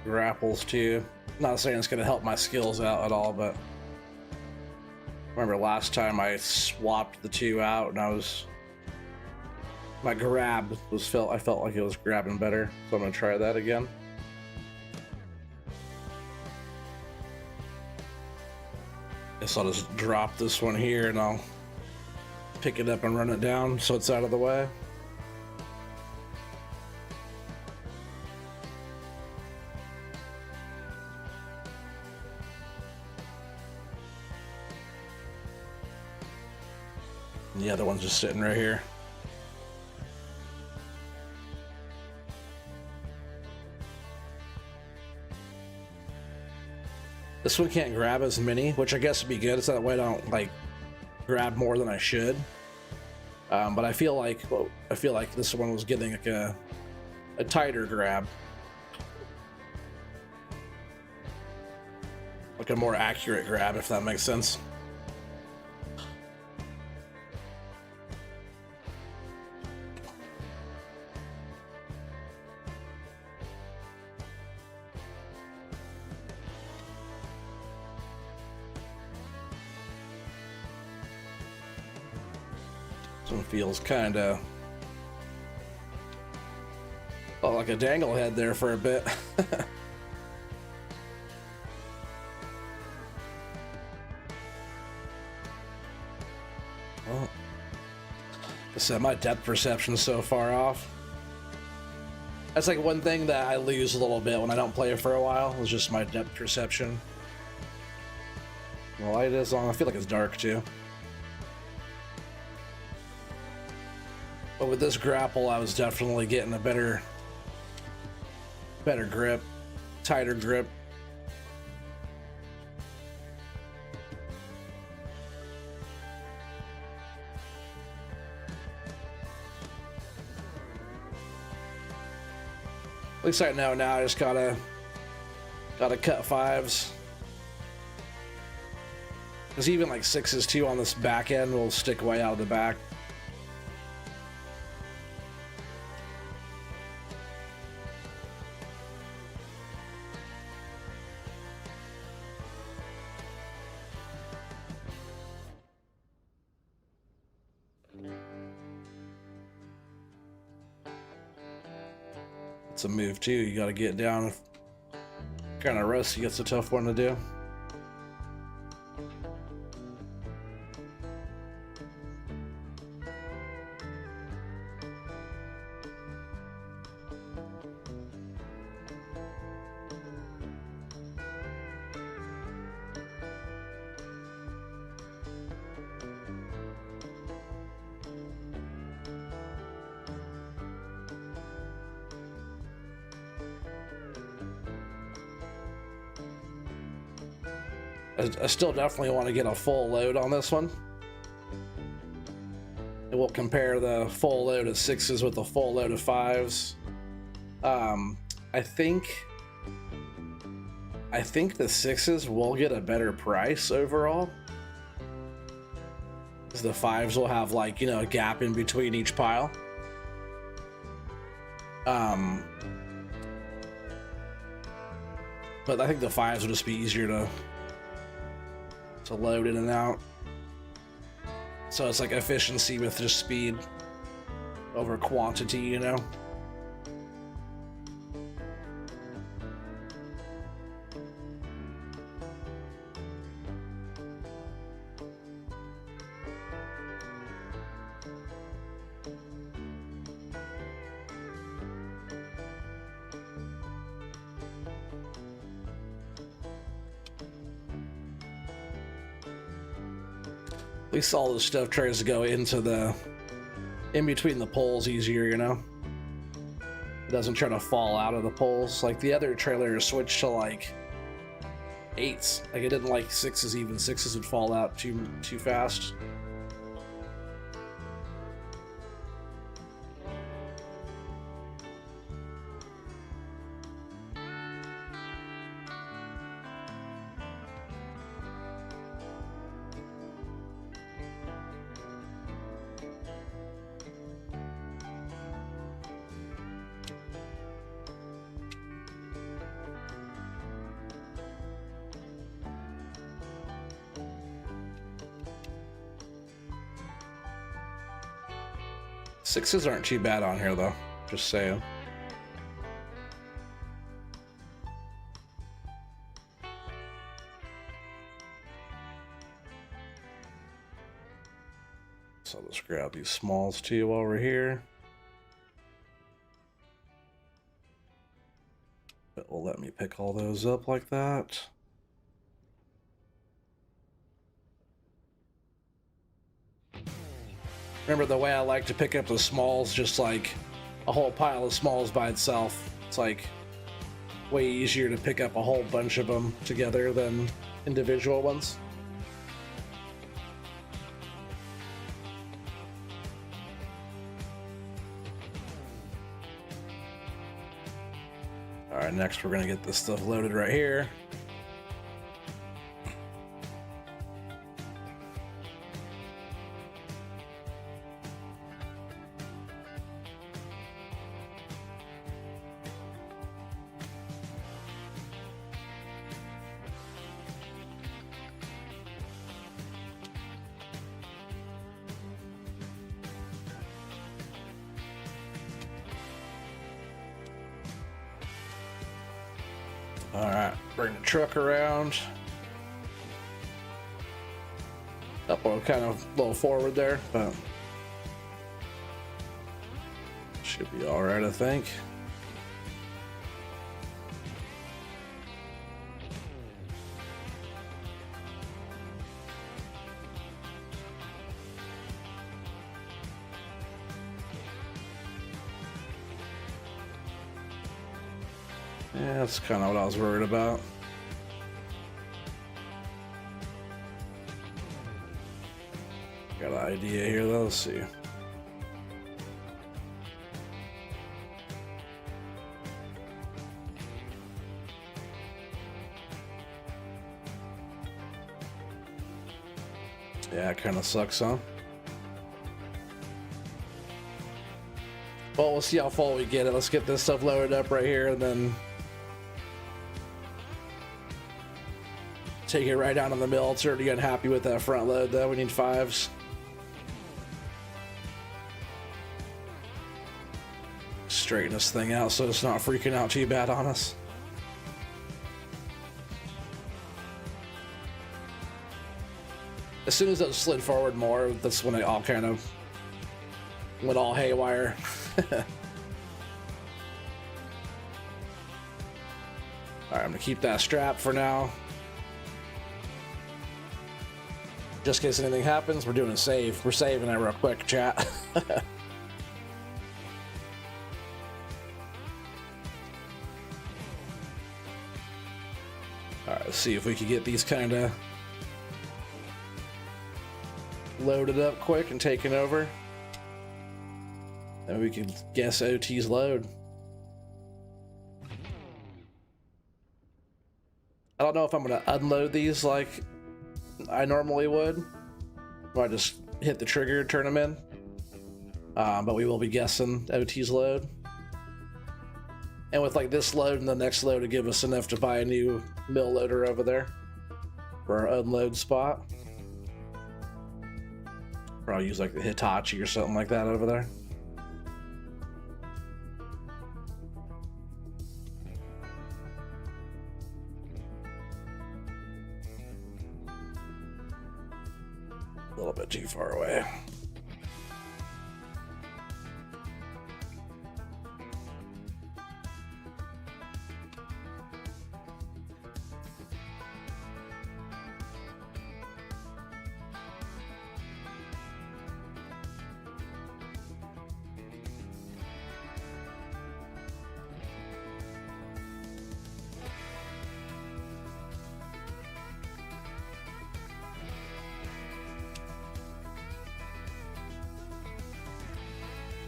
grapples too. Not saying it's going to help my skills out at all, but remember last time I swapped the two out and my grab I felt like it was grabbing better, so I'm going to try that again. Guess I'll just drop this one here and I'll pick it up and run it down so it's out of the way. The other one's just sitting right here. This one can't grab as many, which I guess would be good. So that way I don't like grab more than I should. But I feel like this one was getting like a tighter grab, like a more accurate grab, if that makes sense. Feels kind of like a dangle head there for a bit. Well, I said my depth perception's so far off. That's like one thing that I lose a little bit when I don't play it for a while, is just my depth perception. The light is on. I feel like it's dark too. But with this grapple, I was definitely getting a better grip, tighter grip. At least I know now I just gotta cut 5s. Because even like 6s too on this back end will stick way out of the back. It's a move too. You got to get down. Kind of rusty. It's a tough one to do. I still definitely want to get a full load on this one. And we'll compare the full load of 6s with the full load of 5s. I think the 6s will get a better price overall. Because the 5s will have, like, you know, a gap in between each pile. But I think the 5s will just be easier to load in and out. So it's like efficiency with just speed over quantity, you know? At least all this stuff tries to go into the in between the poles easier, you know? It doesn't try to fall out of the poles. Like the other trailer switched to like 8s. Like it didn't like 6s, even 6s would fall out too fast. Sixes aren't too bad on here though, just saying. So let's grab these smalls too while we're here. It will let me pick all those up like that. Remember, the way I like to pick up the smalls, just like a whole pile of smalls by itself. It's like way easier to pick up a whole bunch of them together than individual ones. All right, next we're gonna get this stuff loaded right here. All right, bring the truck around. Up on kind of a little forward there, but should be all right, I think. Yeah, that's kind of what I was worried about. Got an idea here though, let's see. Yeah, it kind of sucks, huh? Well, we'll see how full we get it. Let's get this stuff loaded up right here and then take it right down to the mill. It's already unhappy with that front load though. We need 5s. Straighten this thing out so it's not freaking out too bad on us. As soon as it slid forward more, that's when it all kind of went all haywire. Alright, I'm gonna keep that strap for now. Just in case anything happens, we're doing a save. We're saving it real quick, chat. Alright, let's see if we can get these kind of loaded up quick and taken over. Then we can guess OT's load. I don't know if I'm going to unload these like I normally would. Or I just hit the trigger, turn them in. But we will be guessing OT's load. And with like this load and the next load to give us enough to buy a new mill loader over there for our unload spot. Or I'll use like the Hitachi or something like that over there. A little bit too far away.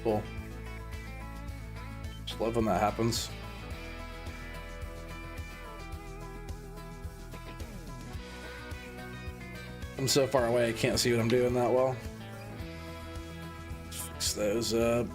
Cool. Just love when that happens. I'm so far away I can't see what I'm doing that well. Fix those up.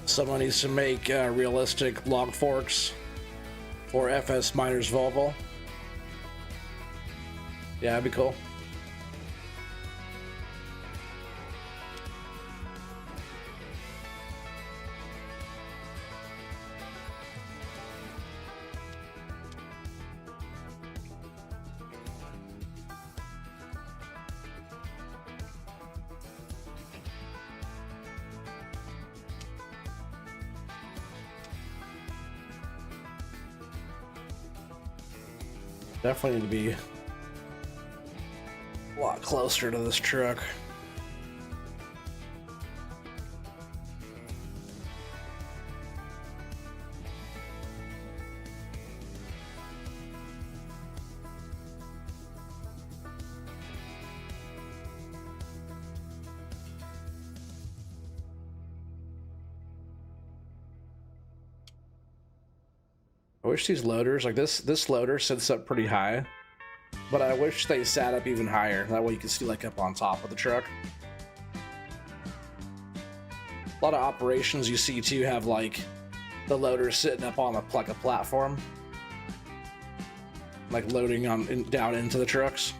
Someone needs to make realistic log forks for FS Miners Volvo. Yeah, that'd be cool. Definitely need to be a lot closer to this truck. I wish these loaders, like this loader sits up pretty high, but I wish they sat up even higher. That way you can see like up on top of the truck. A lot of operations you see too have like the loader sitting up on like a platform, like loading on down into the trucks.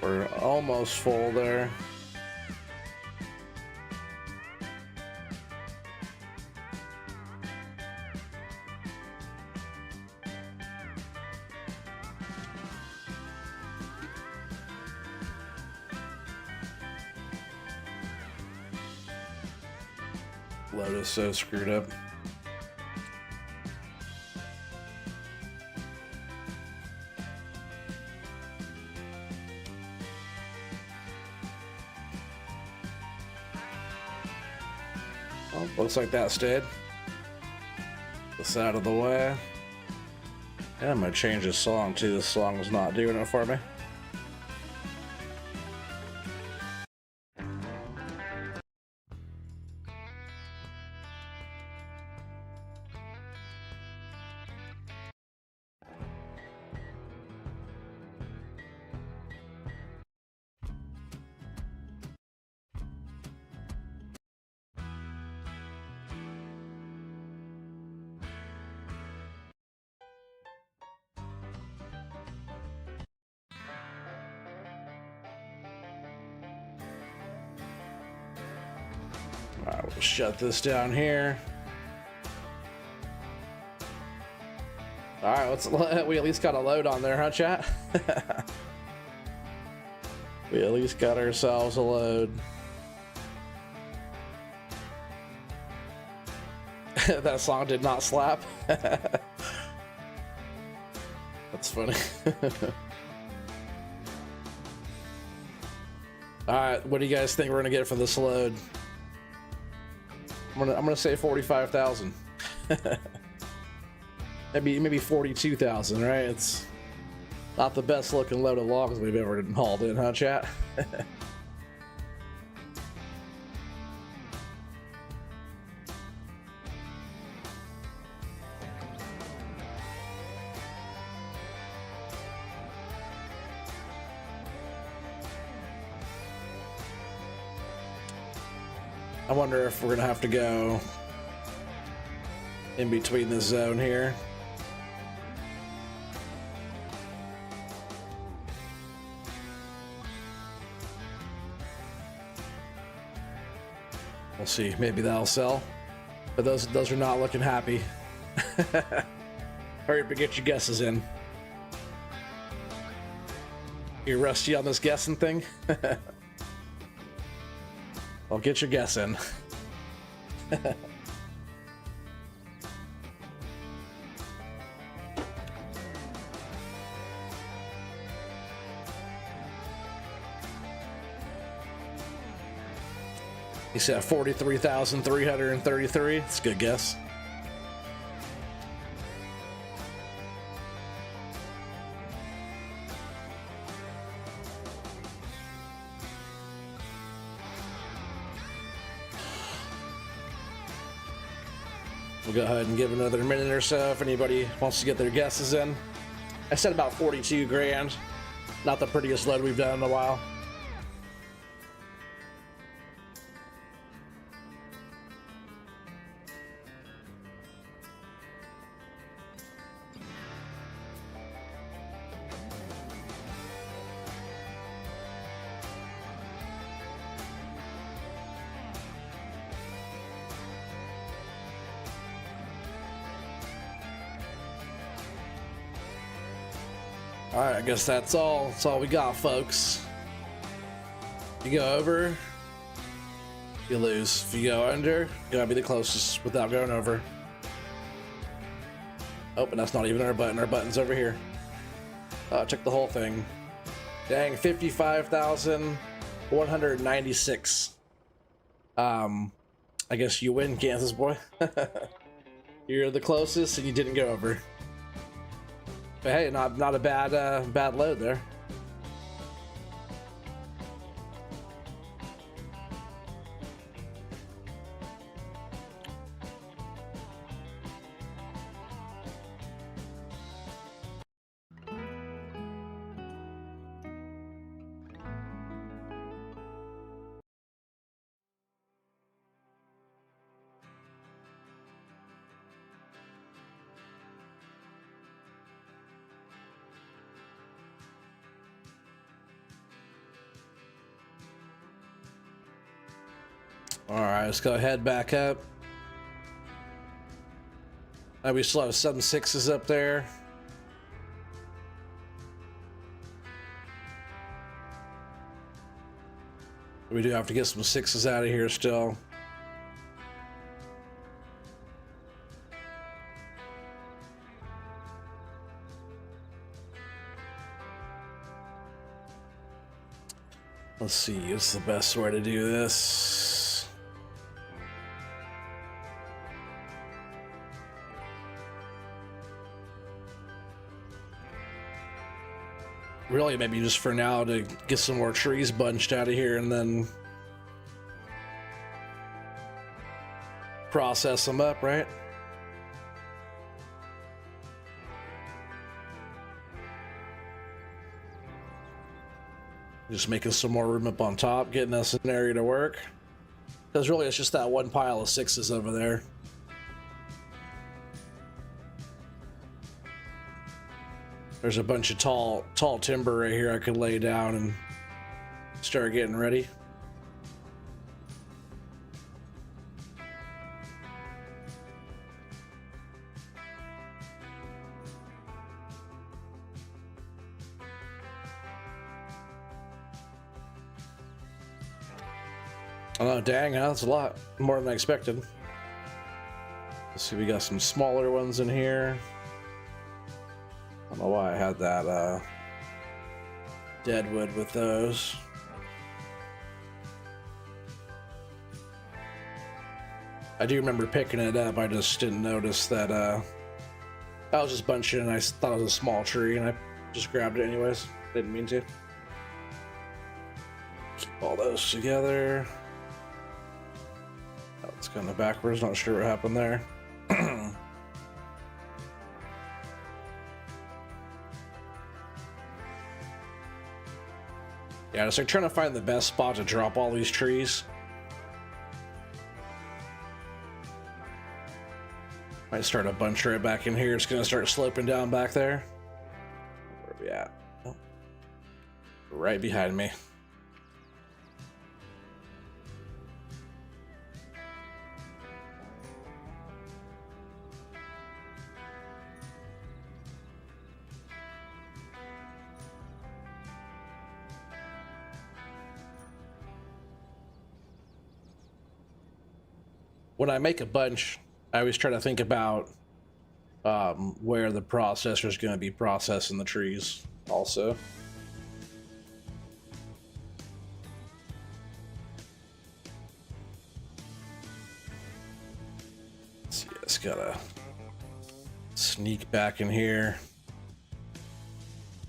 We're almost full there. Load is so screwed up. Oh, looks like that stayed. This out of the way. And I'm gonna change this song too. This song is not doing it for me. Alright, we'll shut this down here. Alright, we at least got a load on there, huh, chat? We at least got ourselves a load. That song did not slap. That's funny. Alright, what do you guys think we're gonna get for this load? I'm gonna say 45,000. maybe 42,000, right? It's not the best looking load of logs we've ever hauled in, huh, chat? I wonder if we're gonna have to go in between this zone here. We'll see. Maybe that'll sell. But those are not looking happy. Hurry up and get your guesses in. You rusty on this guessing thing? Well, get your guess in. You said 43,333. It's a good guess. We'll go ahead and give another minute or so if anybody wants to get their guesses in. I said about 42 grand. Not the prettiest load we've done in a while. Alright, I guess that's all. That's all we got, folks. You go over, you lose. If you go under, you gotta be the closest without going over. Oh, and that's not even our button. Our button's over here. Oh, I took the whole thing. Dang, 55,196. I guess you win, Kansas boy. You're the closest and you didn't go over. But hey, not a bad load there. Alright, let's go head back up. We still have some sixes up there. We do have to get some sixes out of here still. Let's see, what's the best way to do this? Really, maybe just for now to get some more trees bunched out of here and then process them up, right? Just making some more room up on top, getting us an area to work. Because really, it's just that one pile of 6s over there. There's a bunch of tall timber right here I could lay down and start getting ready. Oh, dang, that's a lot more than I expected. Let's see, we got some smaller ones in here. I don't know why I had that deadwood with those. I do remember picking it up, I just didn't notice that I was just bunching and I thought it was a small tree and I just grabbed it anyways. Didn't mean to. Keep all those together. It's kind of backwards, not sure what happened there. Yeah, just like trying to find the best spot to drop all these trees. Might start a bunch right back in here. It's gonna start sloping down back there. Where are we at? Oh, right behind me. When I make a bunch, I always try to think about where the processor is going to be processing the trees also. Let's see, I just gotta sneak back in here.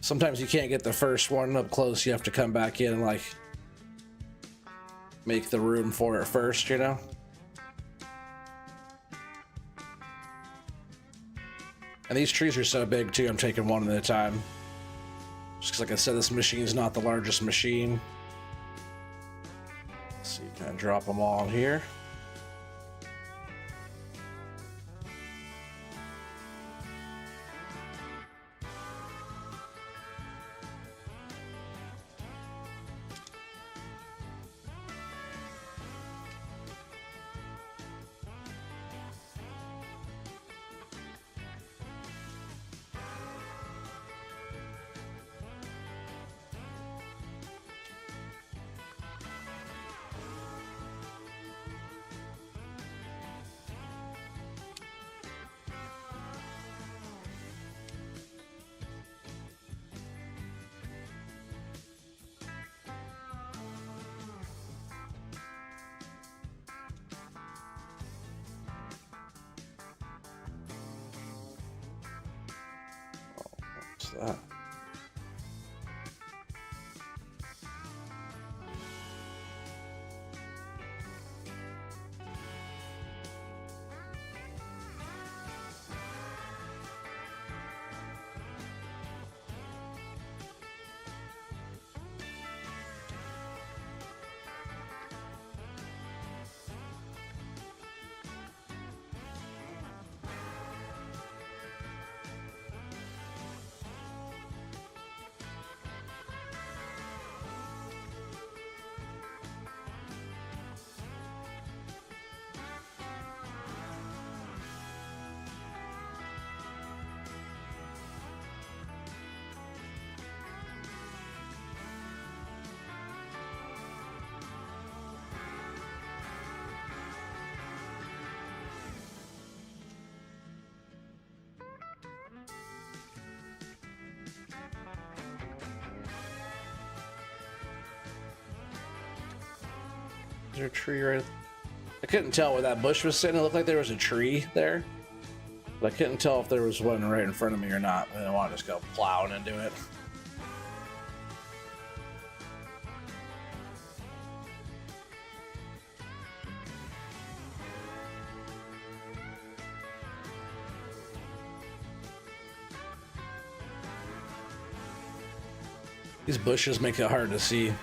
Sometimes you can't get the first one up close, you have to come back in and like make the room for it first, you know? And these trees are so big too, I'm taking one at a time. Just 'cause like I said, this machine's not the largest machine. So you kind of drop them all in here. That. Is there a tree right? I couldn't tell where that bush was sitting. It looked like there was a tree there, but I couldn't tell if there was one right in front of me or not. I didn't want to just go plowing into it. These bushes make it hard to see.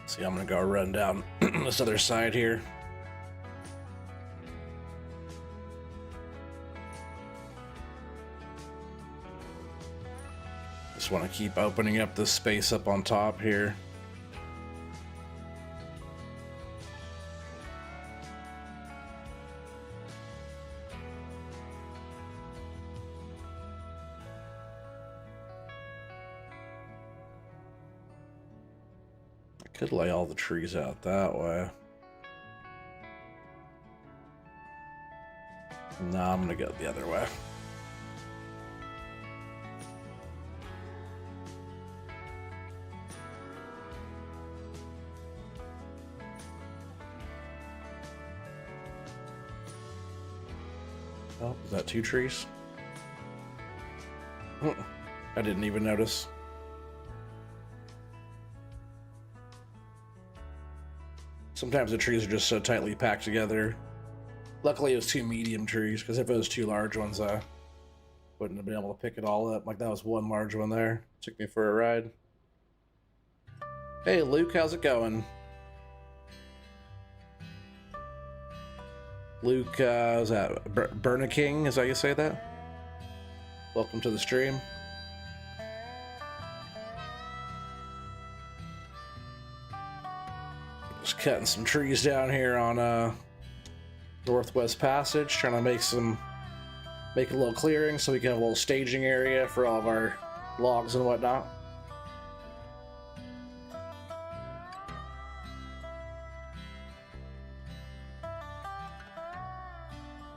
See, I'm gonna go run down this other side here. Just want to keep opening up this space up on top here. Could lay all the trees out that way. No, I'm gonna go the other way. Oh, is that 2 trees? I didn't even notice. Sometimes the trees are just so tightly packed together. Luckily it was 2 medium trees, because if it was 2 large ones, I wouldn't have been able to pick it all up. Like that was 1 large one there. Took me for a ride. Hey Luke, how's it going? Luke, is that Burna King? Is that how you say that? Welcome to the stream. Just cutting some trees down here on Northwest Passage, trying to make a little clearing so we can have a little staging area for all of our logs and whatnot.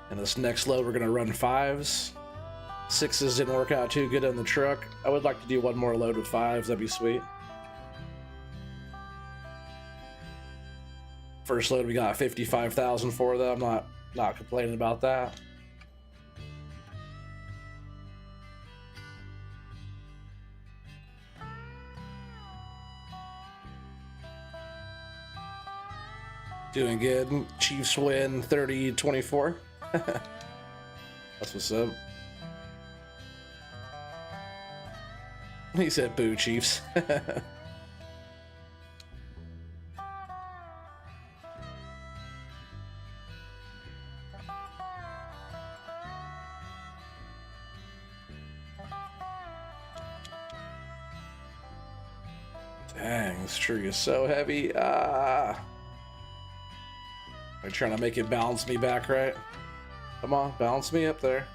And this next load we're gonna run 5s. 6s didn't work out too good on the truck. I would like to do 1 more load of 5s, that'd be sweet. First load we got 55,000 for, though. I'm not complaining about that. Doing good. Chiefs win 30-24. That's what's up. He said boo, Chiefs. Dang, this tree is so heavy. Ah. I'm trying to make it balance me back, right? Come on, balance me up there.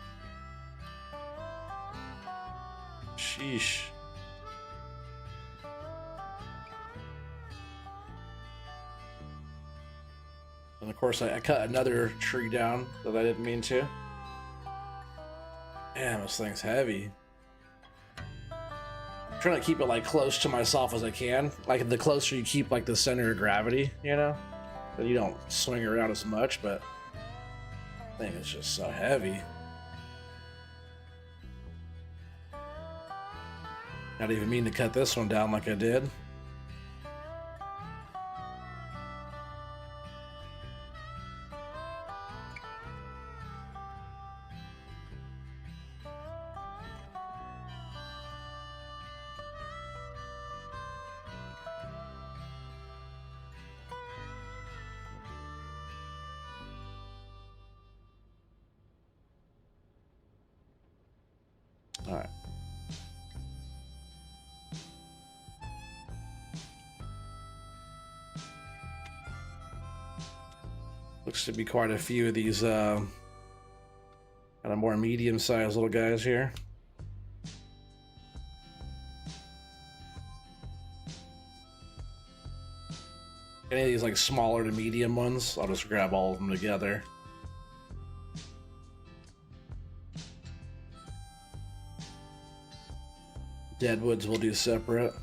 Sheesh. And of course, I cut another tree down that I didn't mean to. Damn, this thing's heavy. I'm trying to keep it like close to myself as I can. Like the closer you keep like the center of gravity, you know, then you don't swing around as much. But I think it's just so heavy. Not even mean to cut this one down like I did. All right. Looks to be quite a few of these kind of more medium-sized little guys here. Any of these like smaller to medium ones, I'll just grab all of them together. Deadwoods we'll do separate.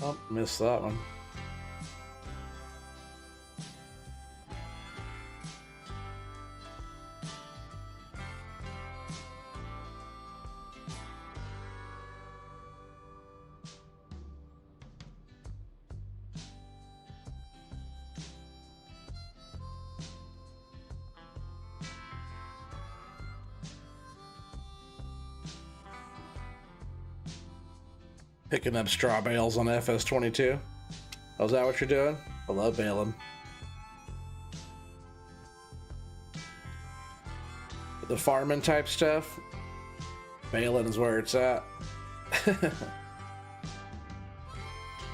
Oh, missed that one. Picking up straw bales on FS22. Oh, is that what you're doing? I love baling. The farming type stuff, baling is where it's at.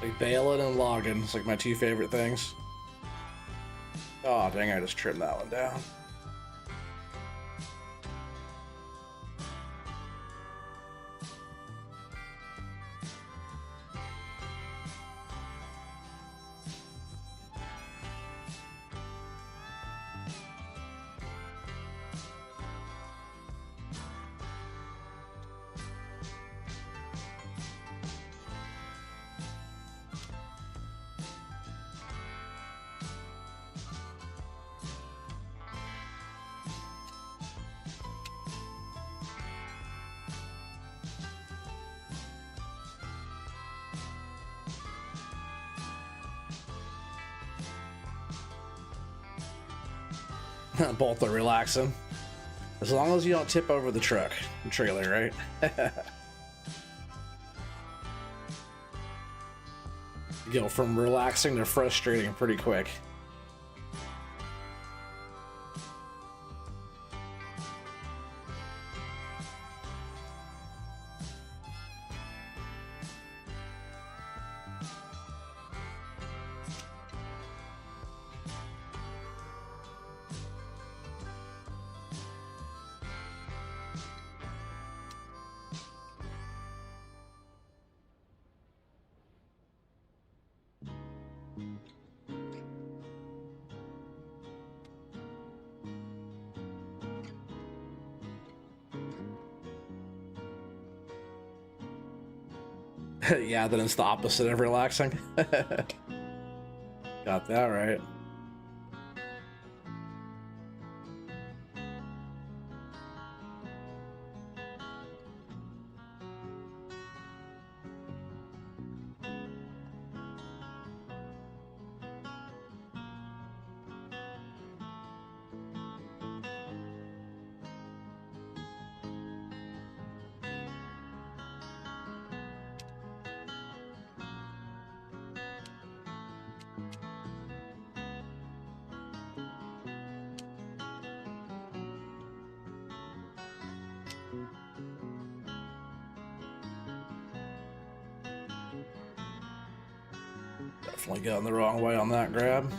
Like baling and logging, it's like my two favorite things. Oh dang, I just trimmed that one down. Both are relaxing. As long as you don't tip over the truck and trailer, right? You go from relaxing to frustrating pretty quick. Yeah, then it's the opposite of relaxing. Got that right. Definitely going the wrong way on that grab.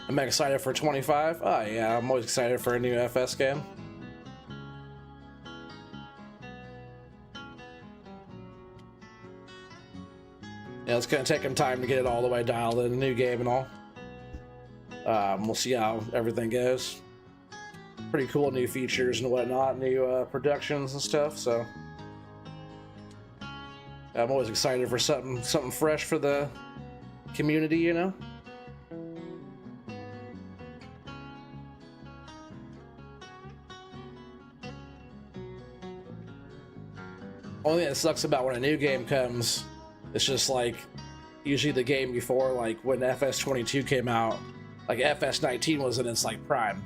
I'm excited for 25. Oh yeah, I'm always excited for a new FS game. Yeah, it's gonna take him time to get it all the way dialed in, a new game and all. We'll see how everything goes. Pretty cool new features and whatnot, new productions and stuff. So I'm always excited for something fresh for the community, you know. Only thing that sucks about when a new game comes, it's just like usually the game before, like when FS22 came out, like FS19 was in its like prime,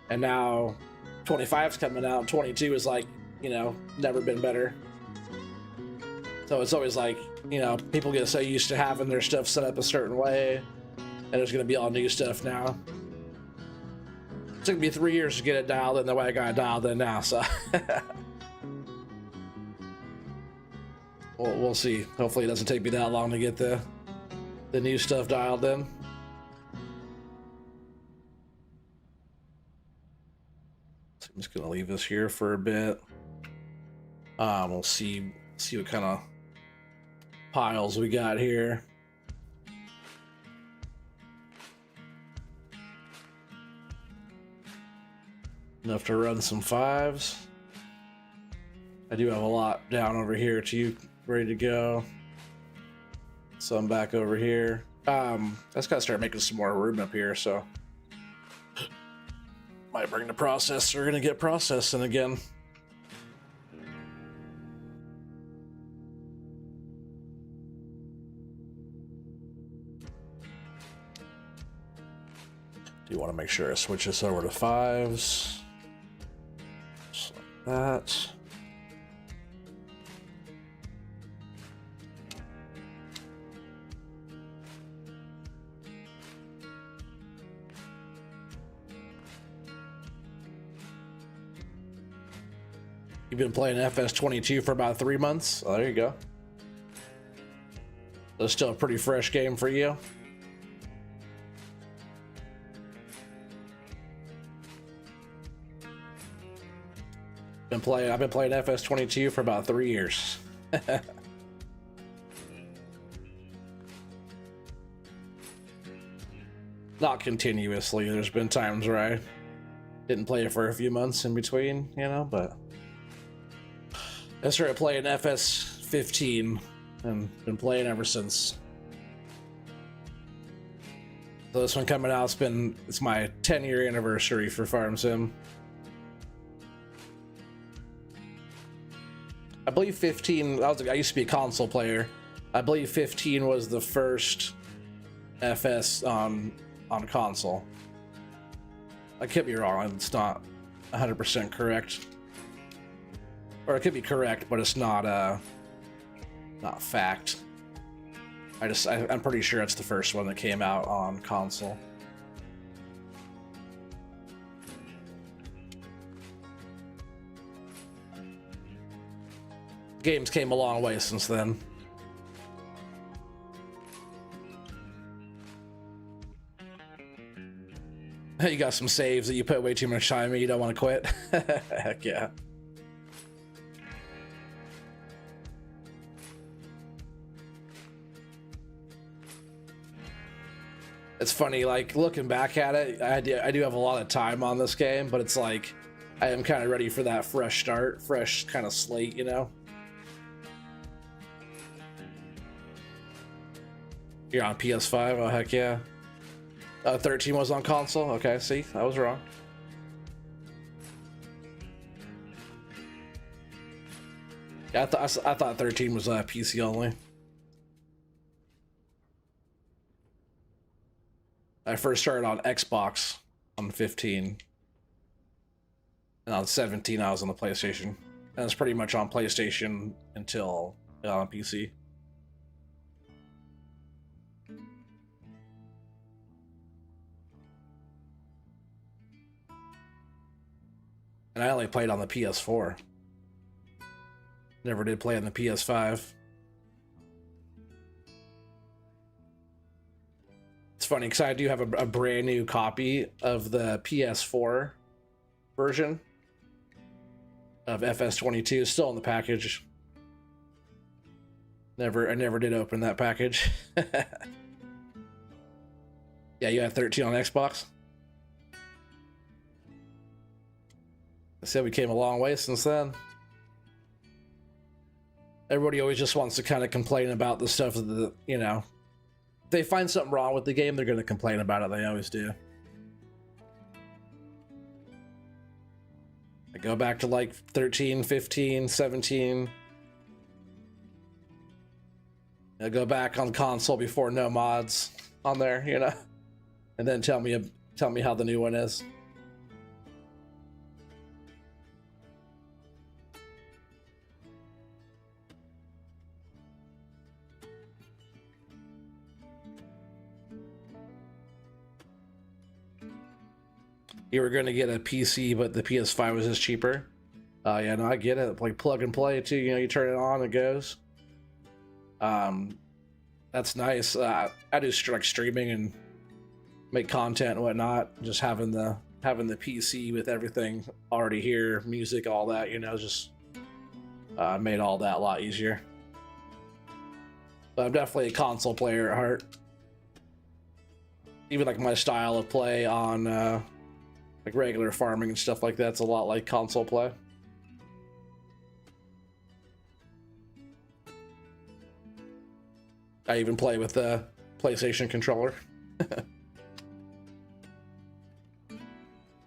and now 25's coming out, and 22 is like, you know, never been better. So it's always like, you know, people get so used to having their stuff set up a certain way, and there's gonna be all new stuff now. It's gonna be 3 years to get it dialed in the way I got it dialed in now, so. We'll see. Hopefully it doesn't take me that long to get the new stuff dialed in. So I'm just gonna leave this here for a bit. We'll see what kind of piles we got here. Enough to run some 5s. I do have a lot down over here too, ready to go. So I'm back over here. I just gotta start making some more room up here, so might bring the processor, gonna get processing again. Do want to make sure I switch this over to 5s. Just like that. You've been playing FS22 for about 3 months. Oh, there you go. That's still a pretty fresh game for you. I've been playing FS22 for about 3 years. Not continuously. There's been times where I didn't play it for a few months in between, you know, but I started playing FS15 and been playing ever since. So this one coming out, it's my 10-year anniversary for Farm Sim. I believe 15, I used to be a console player. I believe 15 was the first FS on console. I could be wrong, it's not 100% correct. Or it could be correct, but it's not fact. I'm pretty sure it's the first one that came out on console. Games came a long way since then. You got some saves that you put way too much time in, you don't want to quit. Heck yeah. It's funny, like, looking back at it, I do have a lot of time on this game, but it's like, I am kind of ready for that fresh start, fresh kind of slate, you know? You're on PS5? Oh, heck yeah. 13 was on console? Okay, see, I was wrong. Yeah, I thought 13 was PC only. I first started on Xbox on 15, and on 17 I was on the PlayStation. And it's pretty much on PlayStation until on PC. And I only played on the PS4. Never did play on the PS5. It's funny because I do have a brand new copy of the PS4 version of FS22, still in the package. I never did open that package. Yeah, you had 13 on Xbox? I said we came a long way since then. Everybody always just wants to kind of complain about the stuff that, you know, if they find something wrong with the game, they're going to complain about it. They always do. I go back to like 13, 15, 17. I go back on console before no mods on there, you know, and then tell me how the new one is. You were going to get a PC, but the PS5 was just cheaper. Yeah, no, I get it. Like plug and play too. You know, you turn it on, it goes. That's nice. I do like streaming and make content and whatnot. Just having the PC with everything already here, music, all that. You know, just made all that a lot easier. But I'm definitely a console player at heart. Even like my style of play on. Like regular farming and stuff like that's a lot like console play. I even play with the PlayStation controller.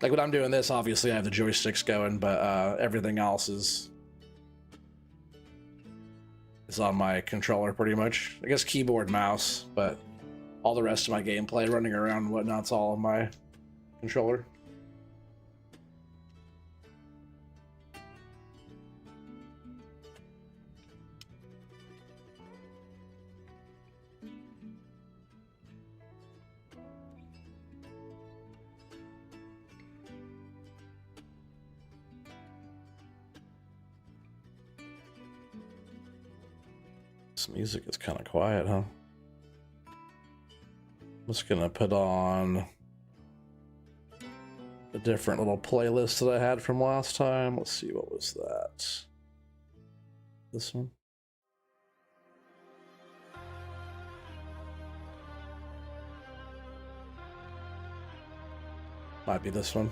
Like when I'm doing this, obviously I have the joysticks going, but everything else is on my controller pretty much. I guess keyboard, mouse, but all the rest of my gameplay, running around and whatnot's all on my controller. This music is kind of quiet, huh? I'm just gonna put on a different little playlist that I had from last time. Let's see, what was that? This one? Might be this one.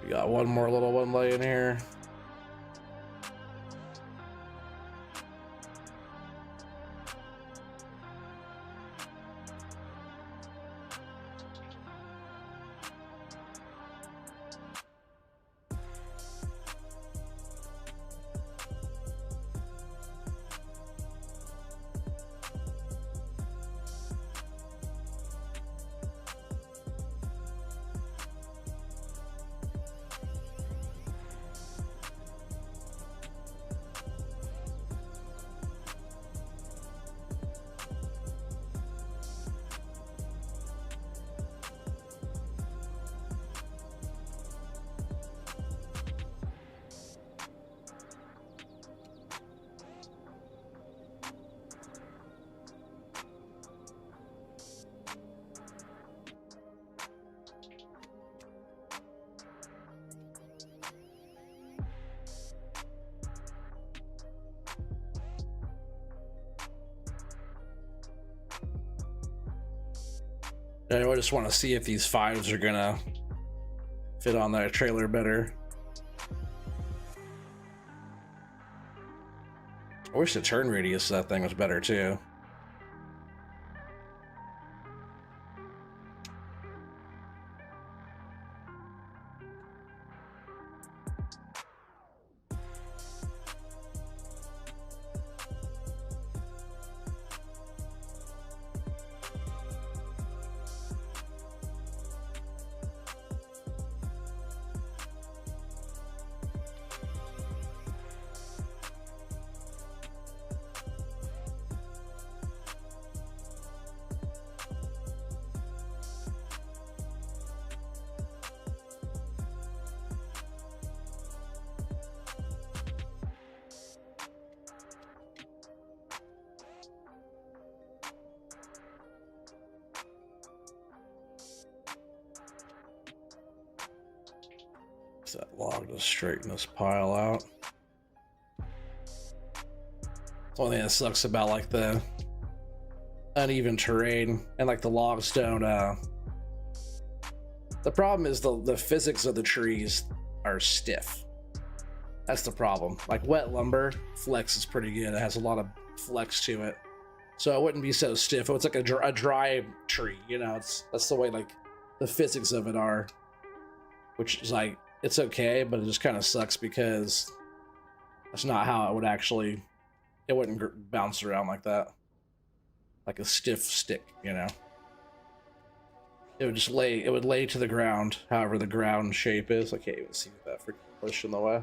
We got one more little one laying here. I just want to see if these 5s are gonna fit on that trailer better. I wish the turn radius of that thing was better too. that log to straighten this pile out. The only thing that sucks about like the uneven terrain and like the logs don't the problem is the physics of the trees are stiff. That's the problem. Like wet lumber flex is pretty good. It has a lot of flex to it, so it wouldn't be so stiff. It's like a dry tree, you know. That's the way like the physics of it are, which is like it's okay, but it just kind of sucks because that's not how it would actually. It wouldn't bounce around like that, like a stiff stick, you know. It would just lay. It would lay to the ground, however the ground shape is. I can't even see that freaking bush in the way.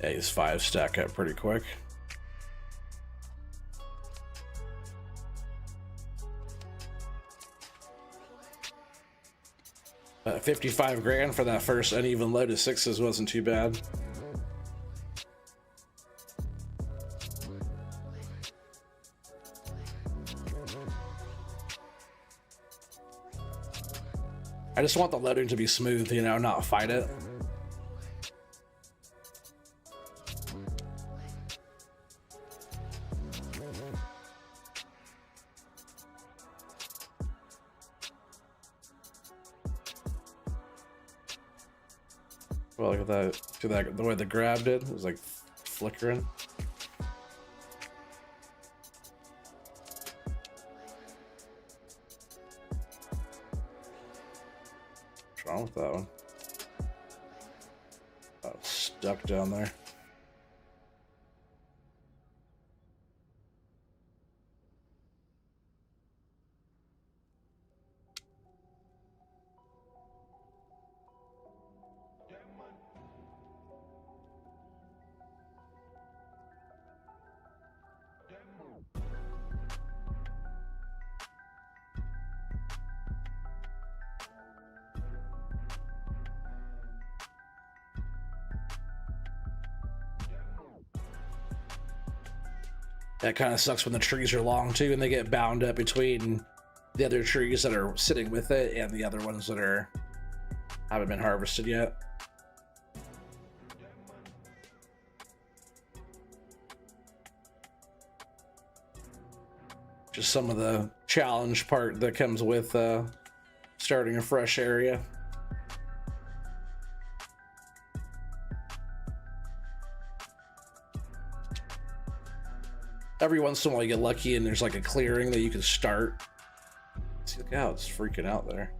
Yeah, these 5 stack up pretty quick. But 55 grand for that first uneven load of 6s wasn't too bad. I just want the loading to be smooth, you know, not fight it. Well, look at that. See that, the way the grab did? It was like flickering. What's wrong with that one? Oh, it's stuck down there. That kind of sucks when the trees are long too and they get bound up between the other trees that are sitting with it and the other ones that haven't been harvested yet. Just some of the challenge part that comes with starting a fresh area. Every once in a while you get lucky and there's like a clearing that you can start. See, look how it's freaking out there.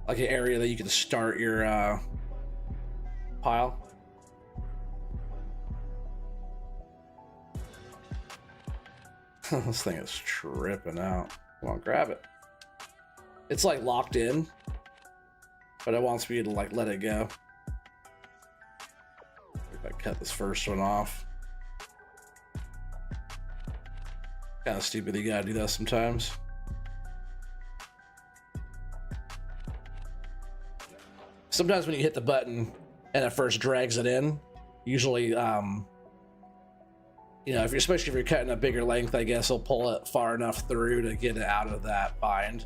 Like an area that you can start your pile. This thing is tripping out. Come on, grab it. It's like locked in, but it wants me to like let it go. If I cut this first one off. Kind of stupid, you gotta do that sometimes. Sometimes when you hit the button and it first drags it in, usually, you know, especially if you're cutting a bigger length, I guess it'll pull it far enough through to get it out of that bind.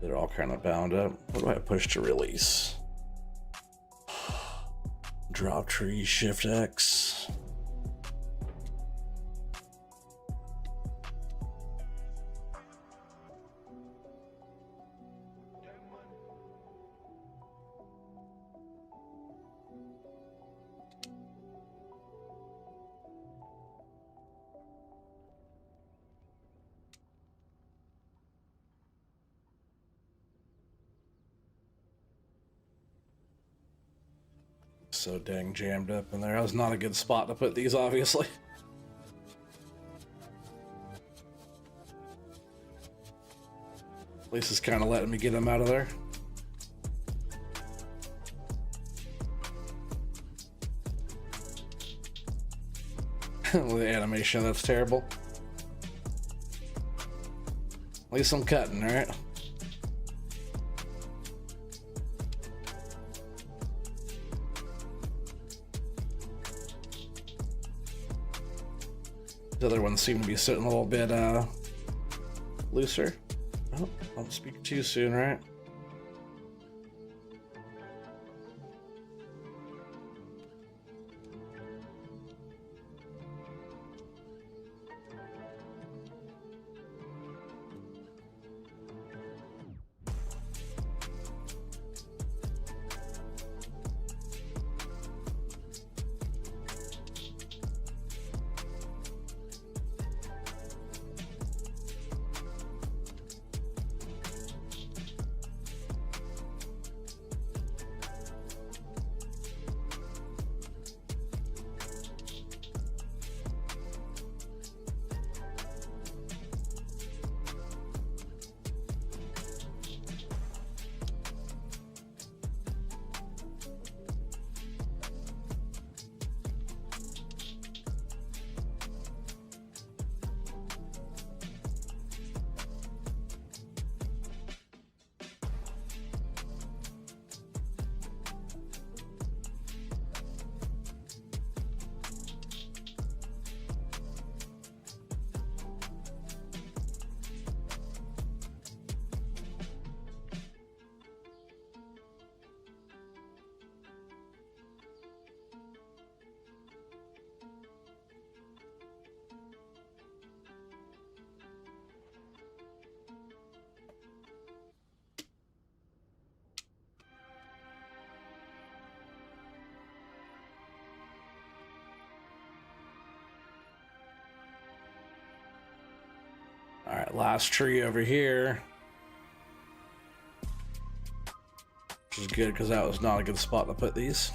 They're all kind of bound up. What do I push to release? Drop tree, shift X. So dang jammed up in there. That was not a good spot to put these, obviously. At least it's kind of letting me get them out of there. The animation, that's terrible. At least I'm cutting, alright? The other ones seem to be sitting a little bit looser. Oh, don't speak too soon, right? All right, last tree over here. Which is good because that was not a good spot to put these.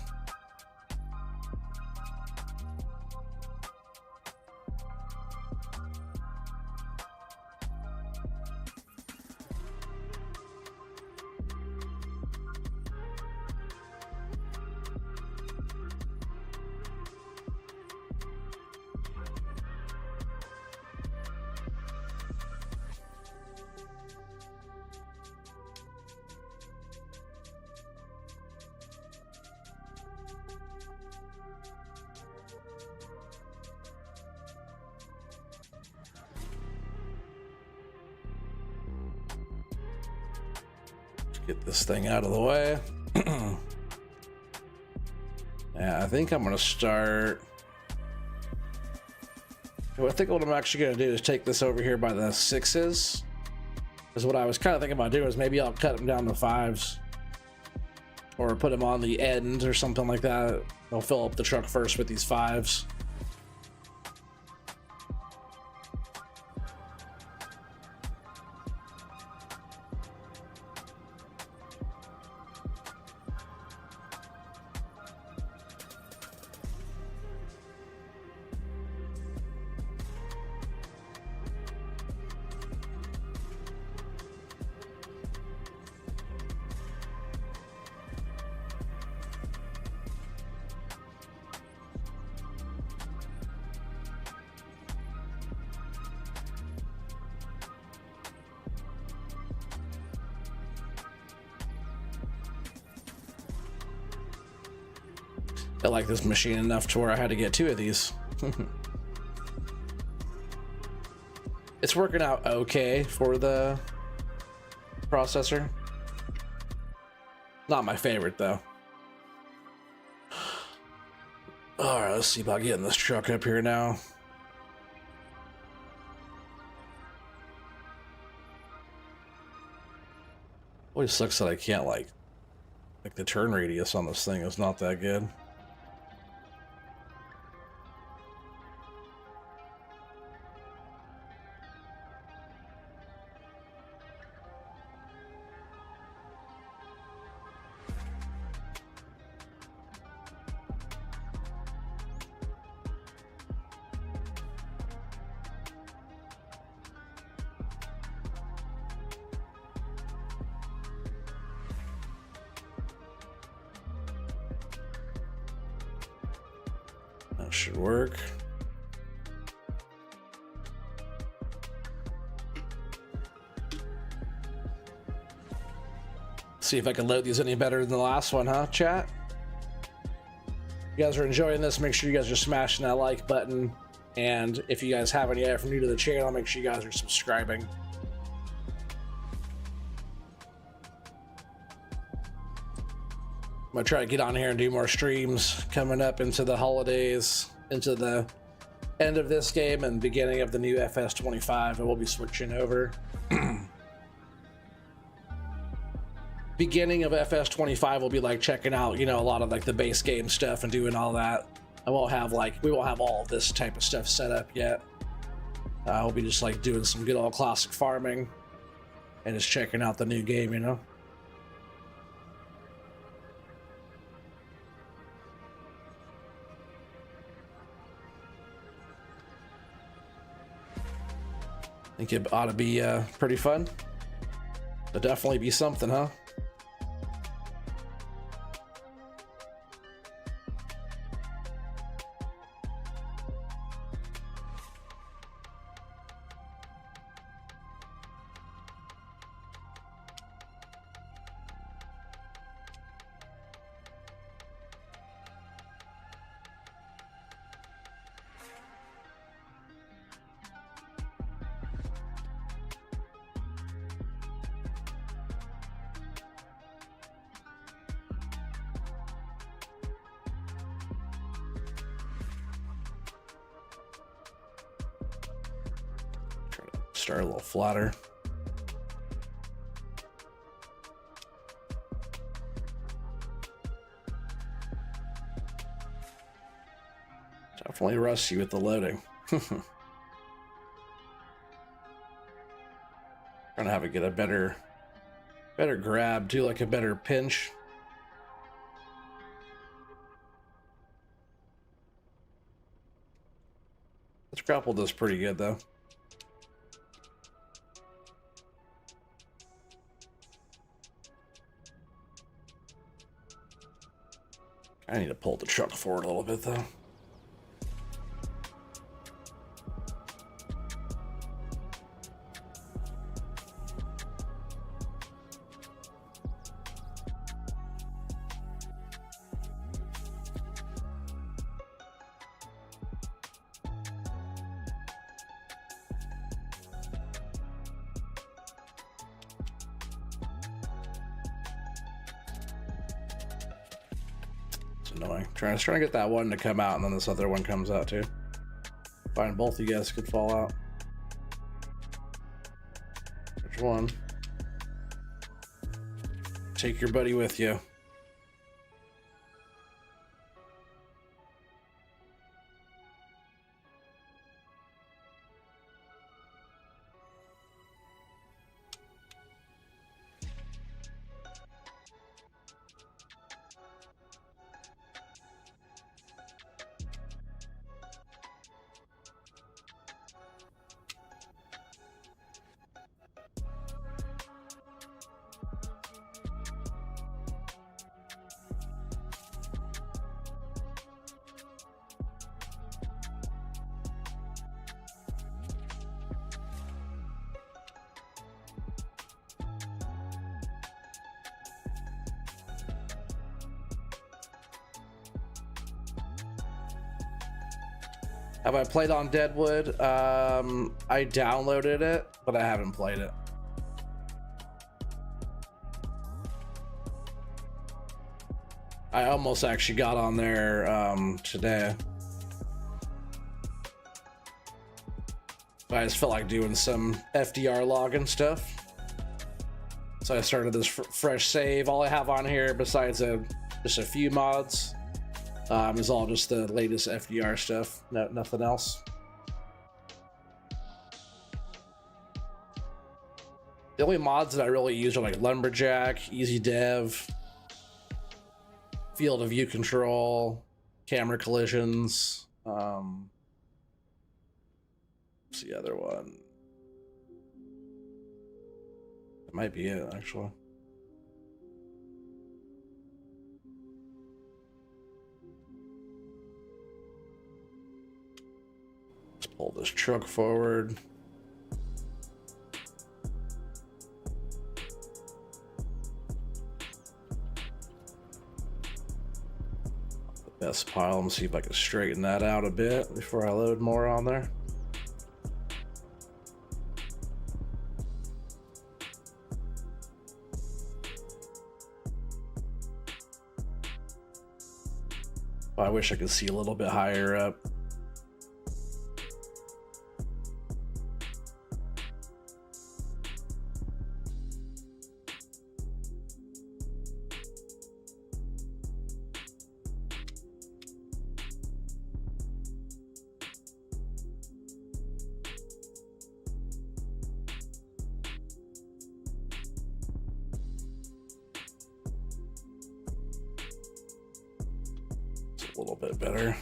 Get this thing out of the way. Yeah, I think I'm gonna start. I think what I'm actually gonna do is take this over here by the 6s. Because what I was kind of thinking about doing is maybe I'll cut them down to 5s, or put them on the end or something like that. I'll fill up the truck first with these 5s. I like this machine enough to where I had to get 2 of these. It's working out okay for processor. Not my favorite though. All right, let's see about getting this truck up here now. Always sucks that I can't like the turn radius on this thing is not that good. That should work. See if I can load these any better than the last one, huh, chat? You guys are enjoying this, make sure you guys are smashing that like button. And if you guys haven't yet, if you're new to the channel, make sure you guys are subscribing. I'm gonna try to get on here and do more streams coming up into the holidays, into the end of this game and beginning of the new FS25, and we'll be switching over. Beginning of FS25 will be like checking out, you know, a lot of like the base game stuff and doing all that. We won't have all of this type of stuff set up yet. We'll be just like doing some good old classic farming and just checking out the new game, you know. I think it ought to be pretty fun. It'll definitely be something, huh? Start a little flatter. Definitely rusty with the loading. Trying to have it get a better grab too, like a better pinch. This grapple does pretty good though. I need to pull the truck forward a little bit though. Annoying. Trying to get that one to come out and then this other one comes out too. Find both you guys could fall out. Which one? Take your buddy with you. Have I played on Deadwood? I downloaded it, but I haven't played it. I almost actually got on there today. I just felt like doing some FDR logging stuff. So I started this fresh save. All I have on here, besides just a few mods, is all just the latest FDR stuff. No, nothing else. The only mods that I really use are like Lumberjack, Easy Dev, Field of View Control, Camera Collisions. What's the other one? That might be it, actually. Let's pull this truck forward. The best pile. Let me see if I can straighten that out a bit before I load more on there. I wish I could see a little bit higher up. A little bit better.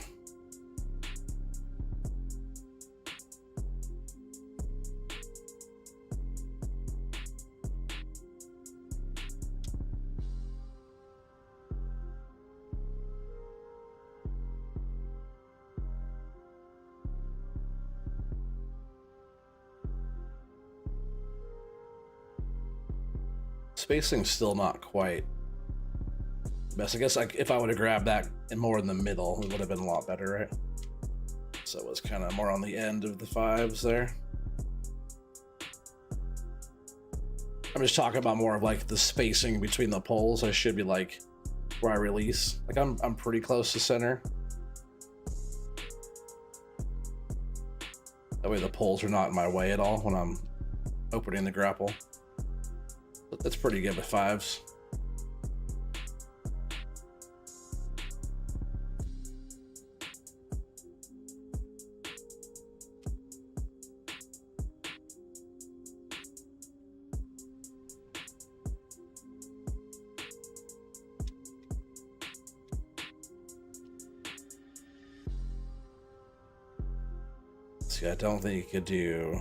Spacing's still not quite best. I guess if I would have grabbed that and more in the middle, it would have been a lot better, right? So it was kind of more on the end of the fives there. I'm just talking about more of like the spacing between the poles. I should be like where I release. Like I'm pretty close to center. That way the poles are not in my way at all when I'm opening the grapple. But that's pretty good with fives. See, I don't think you could do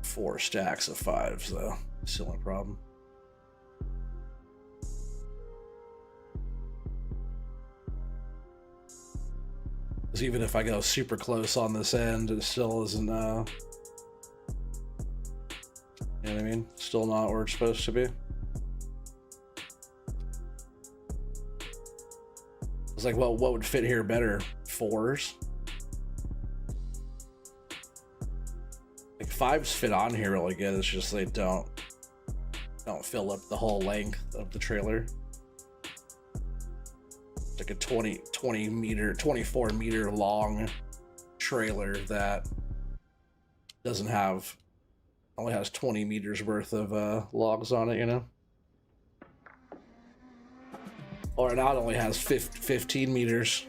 4 stacks of fives though. Still a problem. Because even if I go super close on this end, it still isn't, you know what I mean? Still not where it's supposed to be. It's like, well, what would fit here better? 4s? Like 5s fit on here really good. It's just they don't fill up the whole length of the trailer. It's like a 24 meter long trailer that only has 20 meters worth of logs on it, you know? Or now it only has 15 meters.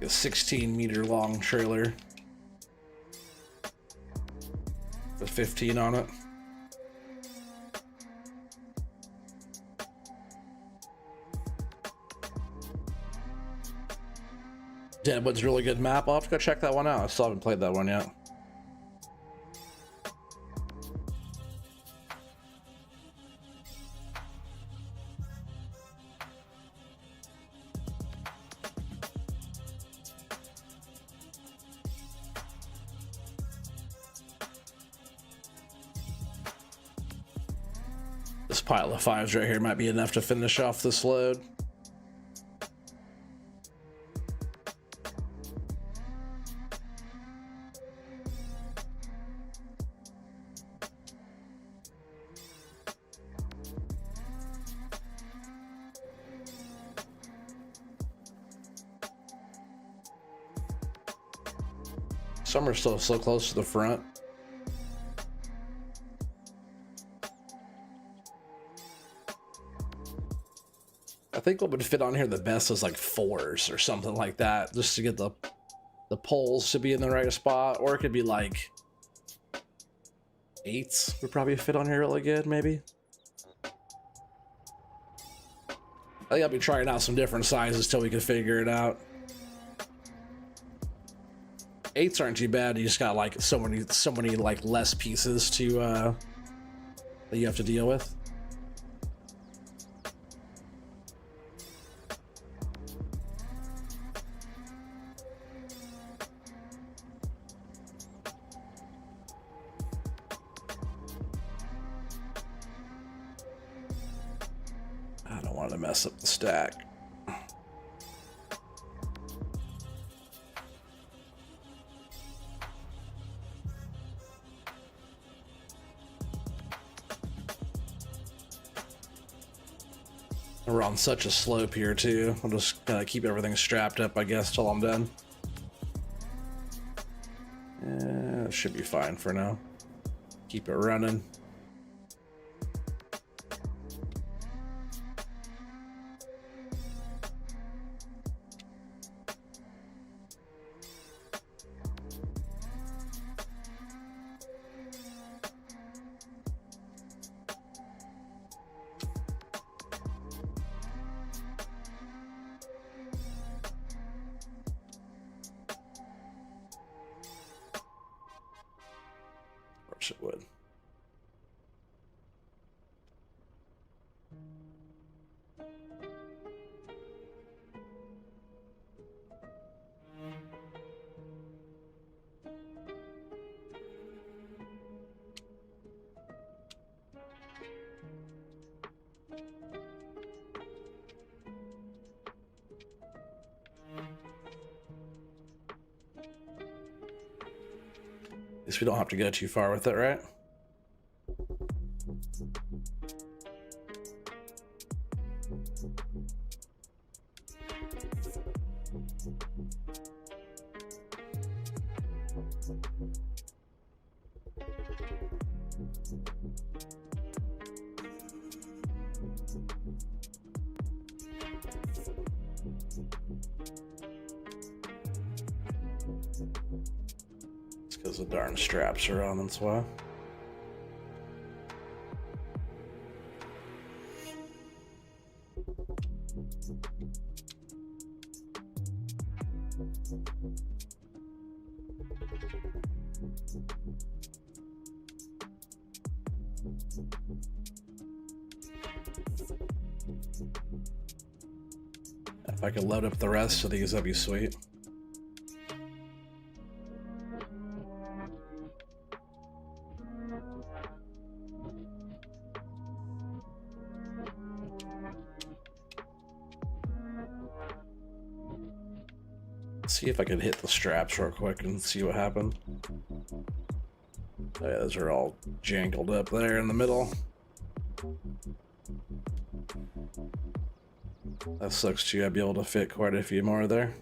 A 16 meter long trailer with 15 on it. Deadwood's a really good map. I'll have to go check that one out. I still haven't played that one yet. This pile of 5s right here might be enough to finish off this load. Some are still so close to the front. I think what would fit on here the best is like 4s or something like that, just to get the poles to be in the right spot. Or it could be like 8s would probably fit on here really good, maybe. I think I'll be trying out some different sizes till we can figure it out. 8s aren't too bad. You just got like so many like less pieces to that you have to deal with. I don't want to mess up the stack. We're on such a slope here too. I'll just kind of keep everything strapped up, I guess, till I'm done. Yeah, it should be fine for now. Keep it running. It would. At least we don't have to go too far with it, right? It's because the darn straps are on, that's why. If I could load up the rest of these, that'd be sweet. See if I can hit the straps real quick and see what happened. Oh yeah, those are all jangled up there in the middle. That sucks too. I'd be able to fit quite a few more there.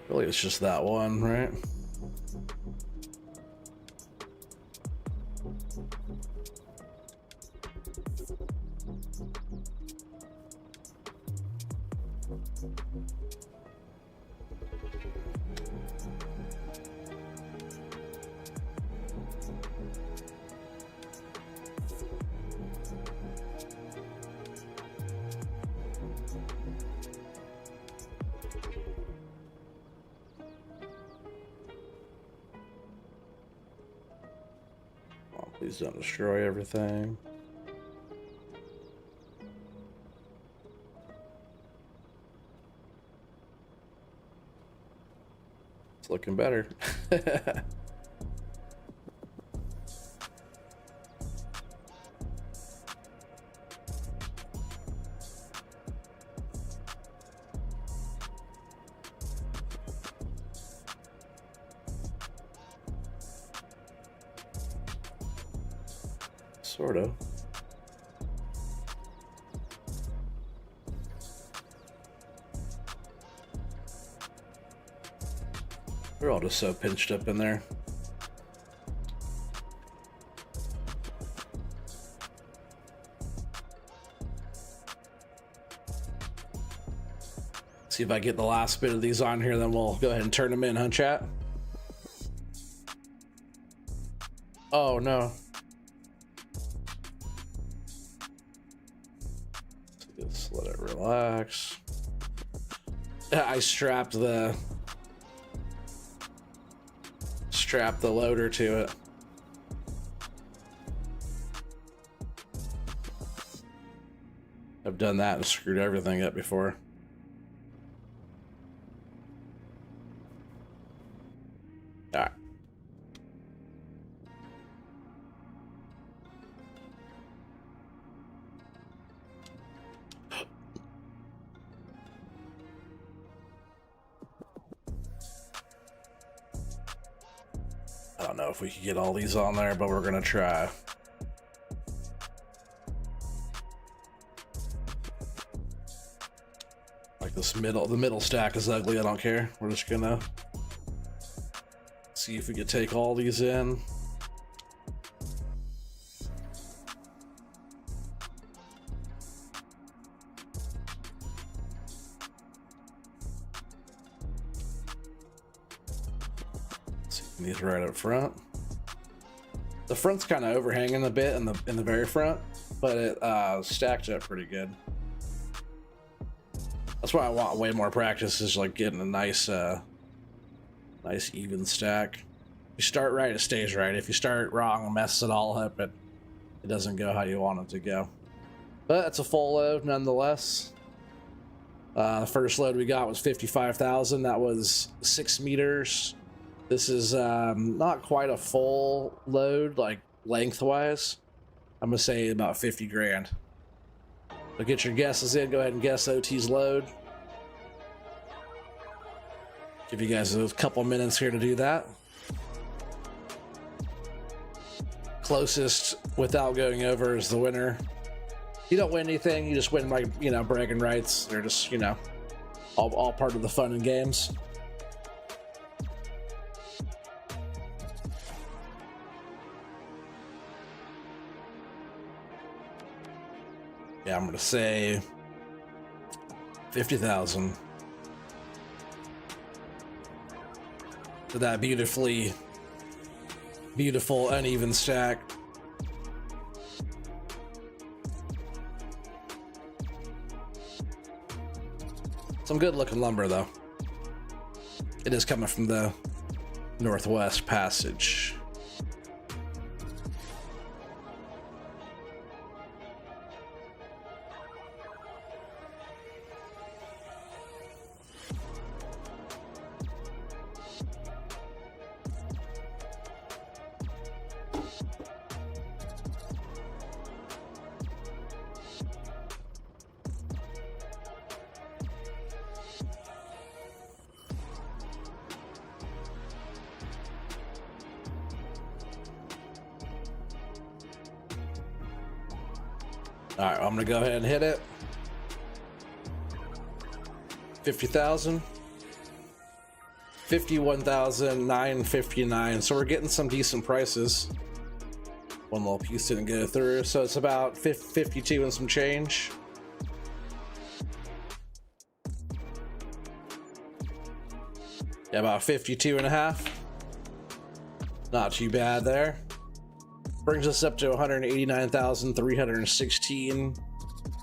Really, it's just that one, right? Please don't destroy everything. It's looking better. Sort of. They're all just so pinched up in there. See if I get the last bit of these on here, then we'll go ahead and turn them in, huh, chat? Oh, no. Just let it relax. I strapped the loader to it. I've done that and screwed everything up before. All right. I don't know if we could get all these on there, but we're gonna try. Like the middle stack is ugly, I don't care. We're just gonna see if we could take all these in. These right up front. The front's kind of overhanging a bit in the very front, but it stacked up pretty good. That's why I want way more practice, is like getting a nice nice even stack. If you start right, it stays right. If you start wrong and mess it all up, it doesn't go how you want it to go. But it's a full load nonetheless. The first load we got was 55,000. That was 6 meters. This is not quite a full load, like lengthwise. I'm gonna say about 50 grand. So get your guesses in. Go ahead and guess OT's load. Give you guys a couple minutes here to do that. Closest without going over is the winner. You don't win anything. You just win, like, you know, bragging rights. They're just, you know, all part of the fun and games. Yeah, I'm gonna say 50,000 for that beautiful uneven stack. Some good looking lumber though. It is coming from the Northwest Passage. All right, I'm gonna go ahead and hit it. 50,000. 51,959. So we're getting some decent prices. One little piece didn't go through, so it's about 52 and some change. Yeah, about 52 and a half. Not too bad there. Brings us up to 189,316.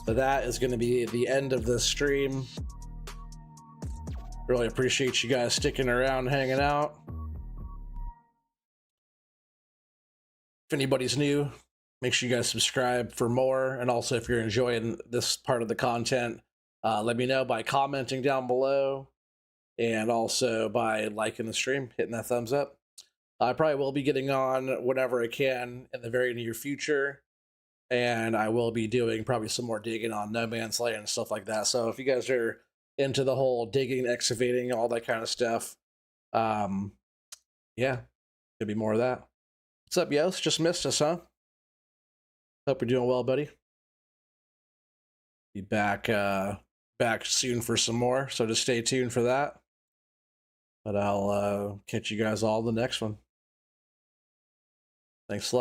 But that is going to be the end of this stream. Really appreciate you guys sticking around, hanging out. If anybody's new, make sure you guys subscribe for more. And also, if you're enjoying this part of the content, let me know by commenting down below. And also by liking the stream, hitting that thumbs up. I probably will be getting on whenever I can in the very near future. And I will be doing probably some more digging on No Man's Land and stuff like that. So if you guys are into the whole digging, excavating, all that kind of stuff, yeah, could be more of that. What's up, Yos? Just missed us, huh? Hope you're doing well, buddy. Be back back soon for some more, so just stay tuned for that. But I'll catch you guys all in the next one. Thanks a lot.